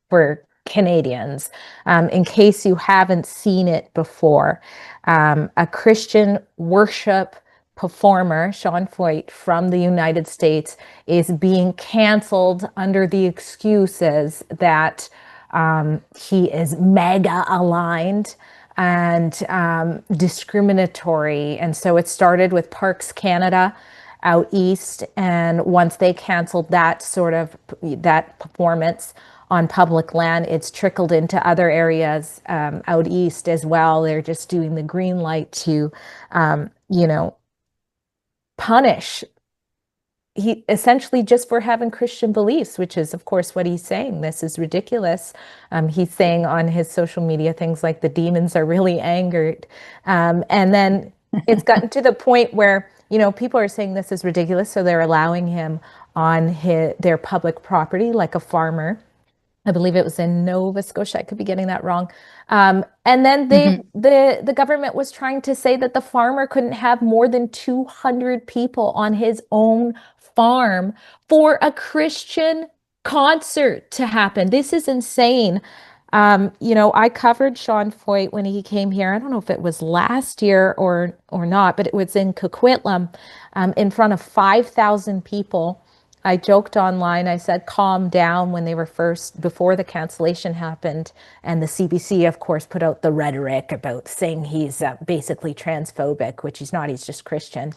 for Canadians. In case you haven't seen it before, a Christian worship performer, Sean Foyt, from the United States, is being canceled under the excuses that he is MAGA aligned and discriminatory. And so it started with Parks Canada out east, and once they canceled that performance on public land, it's trickled into other areas out east as well. They're just doing the green light to punish he essentially just for having Christian beliefs, which is, of course, what he's saying. This is ridiculous. He's saying on his social media things like the demons are really angered. And then it's gotten to the point where, people are saying this is ridiculous. So they're allowing him on their public property, like a farmer. I believe it was in Nova Scotia. I could be getting that wrong. And then the government was trying to say that the farmer couldn't have more than 200 people on his own farm for a Christian concert to happen. This is insane. I covered Sean Foyt when he came here. I don't know if it was last year or not, but it was in Coquitlam, in front of 5,000 people. I joked online, I said, calm down when they were before the cancellation happened. And the CBC, of course, put out the rhetoric about saying he's basically transphobic, which he's not, he's just Christian.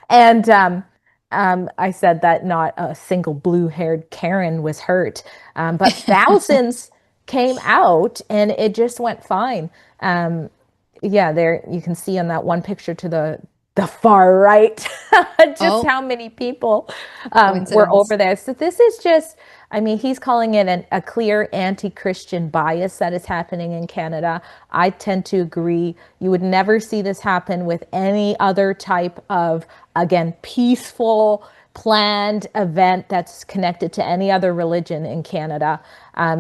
And I said that not a single blue-haired Karen was hurt, but thousands came out and it just went fine. There you can see on that one picture to the far right, just how many people were over there. So this is just, he's calling it a clear anti-Christian bias that is happening in Canada. I tend to agree. You would never see this happen with any other type of, again, peaceful, planned event that's connected to any other religion in Canada.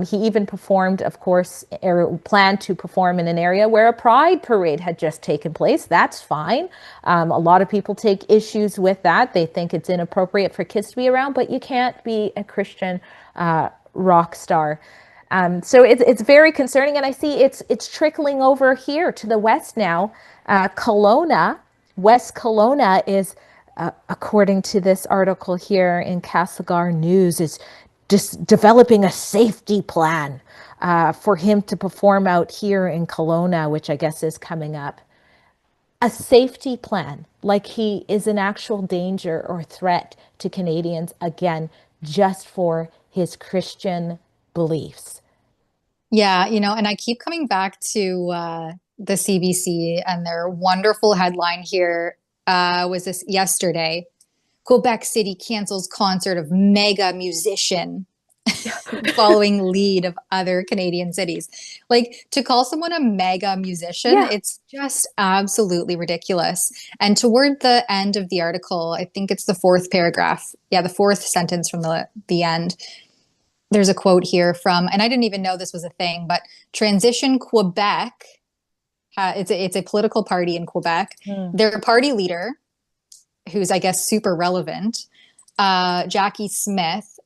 He even performed, of course, or planned to perform in an area where a pride parade had just taken place. That's fine. A lot of people take issues with that. They think it's inappropriate for kids to be around, but you can't be a Christian rock star. So it's very concerning, and I see it's trickling over here to the west now. Kelowna, West Kelowna is, according to this article here in Castlegar News, is just developing a safety plan for him to perform out here in Kelowna, which I guess is coming up. A safety plan, like he is an actual danger or threat to Canadians, again, just for his Christian beliefs. Yeah, and I keep coming back to the CBC and their wonderful headline here. Was this yesterday? Quebec City cancels concert of mega musician following lead of other Canadian cities. Like, to call someone a mega musician, it's just absolutely ridiculous. And toward the end of the article, I think it's the fourth paragraph. Yeah, the fourth sentence from the end. There's a quote here from, and I didn't even know this was a thing, but Transition Quebec. It's a political party in Quebec. Their party leader, who's, I guess, super relevant, Jackie Smith,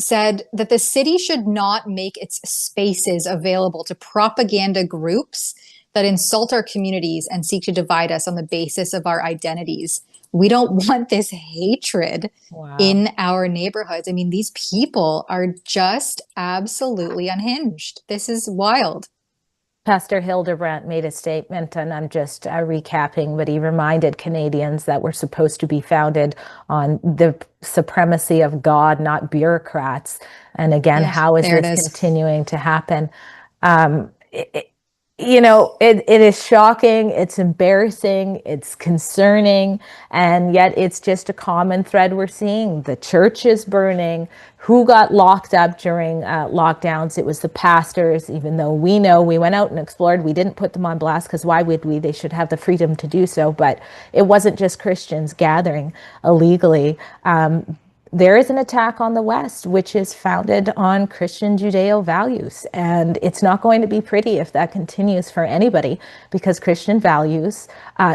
said that the city should not make its spaces available to propaganda groups that insult our communities and seek to divide us on the basis of our identities. We don't want this hatred in our neighborhoods. These people are just absolutely unhinged. This is wild. Pastor Hildebrandt made a statement, and I'm just recapping, but he reminded Canadians that we're supposed to be founded on the supremacy of God, not bureaucrats. And again, how is this continuing to happen? It is shocking, it's embarrassing, it's concerning, and yet it's just a common thread we're seeing. The church is burning. Who got locked up during lockdowns? It was the pastors, even though we know we went out and explored. We didn't put them on blast because why would we? They should have the freedom to do so. But it wasn't just Christians gathering illegally. There is an attack on the West, which is founded on Christian Judeo values. And it's not going to be pretty if that continues for anybody, because Christian values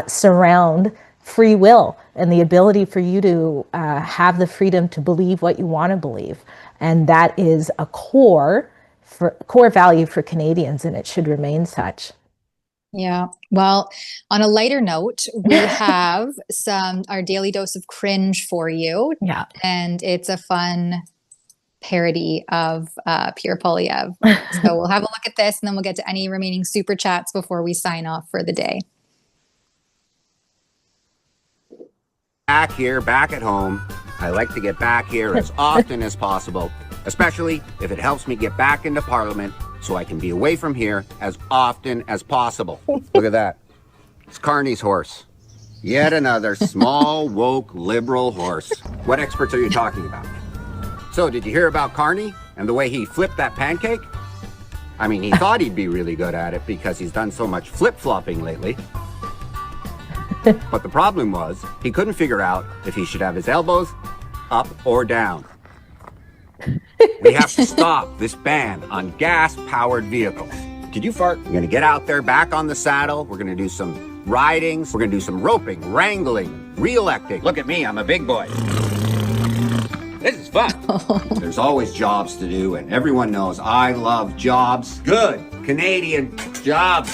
surround free will and the ability for you to have the freedom to believe what you want to believe. And that is a core value for Canadians, and it should remain such. Yeah. Well, on a lighter note, we have our daily dose of cringe for you. Yeah. And it's a fun parody of Pierre Poilievre. So we'll have a look at this, and then we'll get to any remaining super chats before we sign off for the day. Back here, back at home. I like to get back here as often as possible, especially if it helps me get back into Parliament so I can be away from here as often as possible. Look at that. It's Carney's horse. Yet another small, woke, liberal horse. What experts are you talking about? So, did you hear about Carney and the way he flipped that pancake? I mean, he thought he'd be really good at it because he's done so much flip-flopping lately. But the problem was, he couldn't figure out if he should have his elbows up or down. We have to stop this ban on gas-powered vehicles. Did you fart? We're gonna get out there, back on the saddle. We're gonna do some ridings. We're gonna do some roping, wrangling, re-electing. Look at me, I'm a big boy. This is fun. There's always jobs to do, and everyone knows I love jobs. Good Canadian jobs.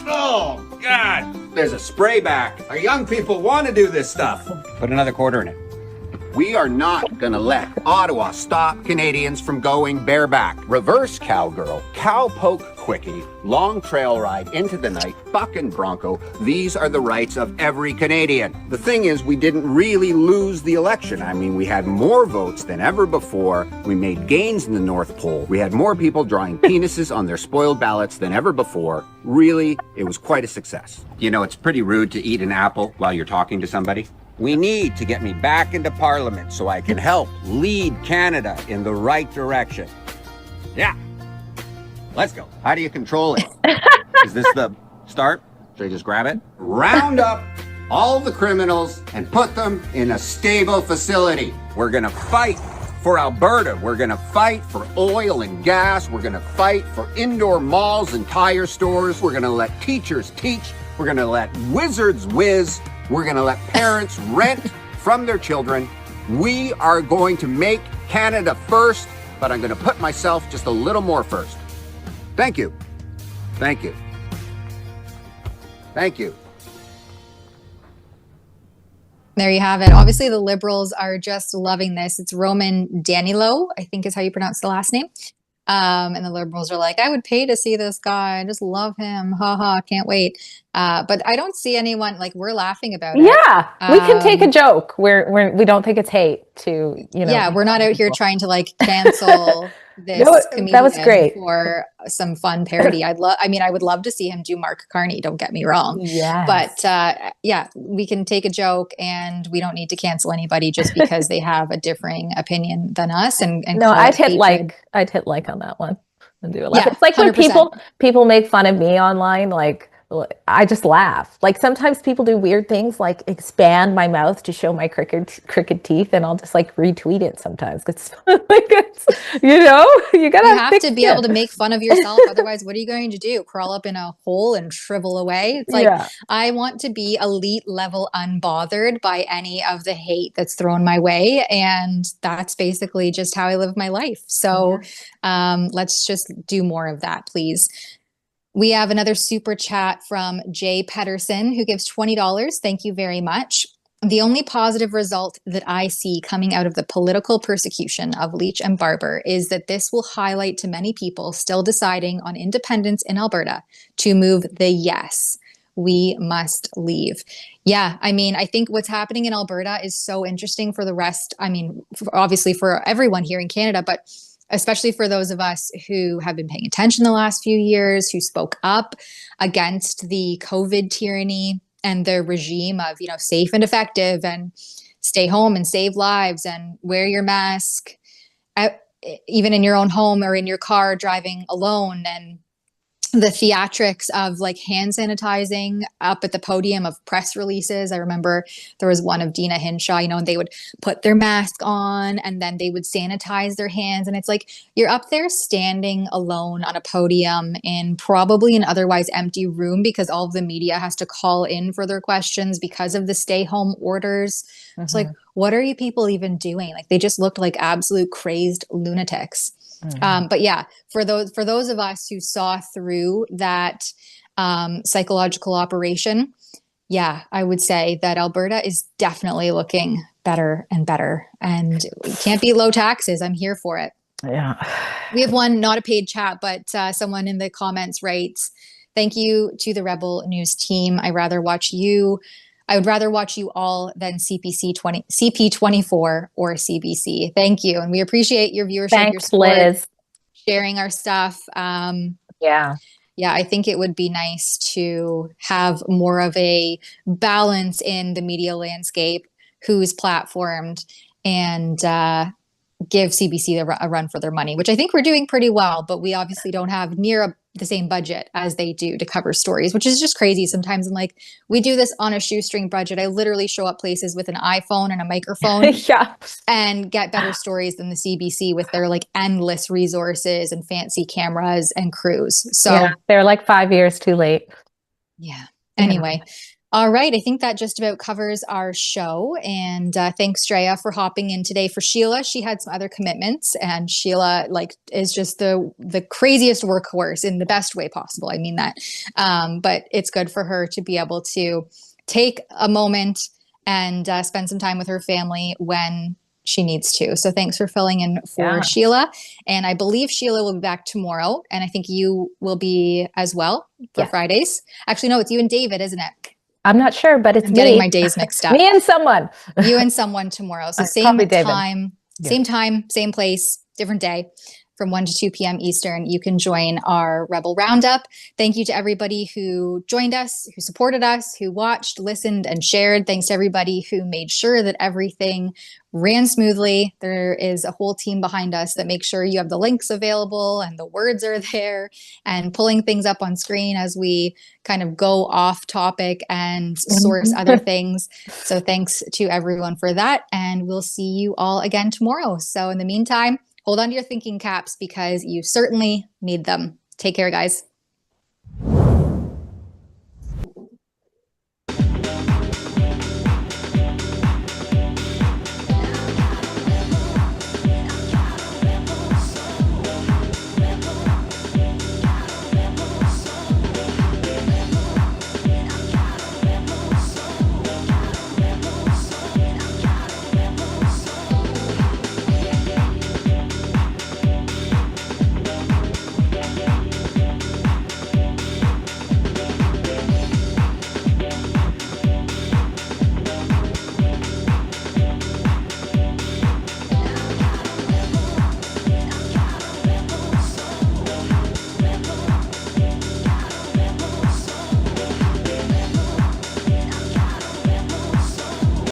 Oh, God. There's a spray back. Our young people want to do this stuff. Put another quarter in it. We are not gonna let Ottawa stop Canadians from going bareback. Reverse cowgirl, cowpoke quickie, long trail ride into the night, buck and bronco. These are the rights of every Canadian. The thing is, we didn't really lose the election. I mean, we had more votes than ever before. We made gains in the North Pole. We had more people drawing penises on their spoiled ballots than ever before. Really, it was quite a success. You know, it's pretty rude to eat an apple while you're talking to somebody. We need to get me back into Parliament so I can help lead Canada in the right direction. Yeah. Let's go. How do you control it? Is this the start? Should I just grab it? Round up all the criminals and put them in a stable facility. We're gonna fight for Alberta. We're gonna fight for oil and gas. We're gonna fight for indoor malls and tire stores. We're gonna let teachers teach. We're gonna let wizards whiz. We're going to let parents rent from their children. We are going to make Canada first, but I'm going to put myself just a little more first. Thank you. Thank you. Thank you. There you have it. Obviously, the Liberals are just loving this. It's Roman Danilo, I think is how you pronounce the last name. And the Liberals are like, I would pay to see this guy. I just love him. Ha ha, can't wait. But I don't see anyone, like, we're laughing about it. Yeah, we can take a joke where we don't think it's hate to, you know. Yeah, we're not out here trying to like cancel this comedian that was great. for some fun parody. I would love to see him do Mark Carney, don't get me wrong. Yeah. But yeah, we can take a joke and we don't need to cancel anybody just because they have a differing opinion than us. And no, I'd hit hatred. like on that one and do a laugh. Yeah, it's like 100%. when people make fun of me online, like I just laugh. Like sometimes people do weird things like expand my mouth to show my crooked teeth, and I'll just like retweet it sometimes. It's like you have to be able to make fun of yourself. Otherwise, what are you going to do? Crawl up in a hole and shrivel away? It's like, I want to be elite level unbothered by any of the hate that's thrown my way. And that's basically just how I live my life. So let's just do more of that, please. We have another super chat from Jay Pedersen, who gives $20. Thank you very much. The only positive result that I see coming out of the political persecution of Leach and Barber is that this will highlight to many people still deciding on independence in Alberta to move the yes. We must leave. Yeah, I mean, I think what's happening in Alberta is so interesting for the rest. I mean, obviously for everyone here in Canada, but especially for those of us who have been paying attention the last few years, who spoke up against the COVID tyranny and the regime of, safe and effective and stay home and save lives and wear your mask, even in your own home or in your car driving alone, and the theatrics of like hand sanitizing up at the podium of press releases. I remember there was one of Dina Hinshaw, and they would put their mask on and then they would sanitize their hands. And it's like, you're up there standing alone on a podium in probably an otherwise empty room because all of the media has to call in for their questions because of the stay home orders. It's like, what are you people even doing? Like, they just looked like absolute crazed lunatics. But yeah, for those of us who saw through that psychological operation, yeah, I would say that Alberta is definitely looking better and better, and we can't be low taxes. I'm here for it. Yeah. We have one, not a paid chat, but someone in the comments writes, "Thank you to the Rebel News team. I would rather watch you all than CP24 or CBC. Thank you. And we appreciate your viewership, your Thanks, support, Liz. sharing our stuff. Yeah. yeah, I think it would be nice to have more of a balance in the media landscape, who's platformed, and give CBC a run for their money, which I think we're doing pretty well, but we obviously don't have the same budget as they do to cover stories, which is just crazy. Sometimes I'm like, we do this on a shoestring budget. I literally show up places with an iPhone and a microphone Yeah. and get better stories than the CBC with their like endless resources and fancy cameras and crews. So Yeah, they're like 5 years too late. yeah. Anyway. All right. I think that just about covers our show. And thanks, Drea, for hopping in today. For Sheila, she had some other commitments, and Sheila is just the craziest workhorse in the best way possible. I mean that. But it's good for her to be able to take a moment and spend some time with her family when she needs to. So thanks for filling in for Sheila. And I believe Sheila will be back tomorrow. And I think you will be as well for Fridays. Actually, no, it's you and David, isn't it? I'm not sure, but it's I'm getting my days mixed up. Me and someone. You and someone tomorrow. So same time, same place, different day. From 1 to 2 p.m. Eastern, you can join our Rebel Roundup. Thank you to everybody who joined us, who supported us, who watched, listened, and shared. Thanks to everybody who made sure that everything ran smoothly. There is a whole team behind us that makes sure you have the links available and the words are there, and pulling things up on screen as we kind of go off topic and source other things. So thanks to everyone for that. And we'll see you all again tomorrow. So in the meantime, hold on to your thinking caps because you certainly need them. Take care, guys.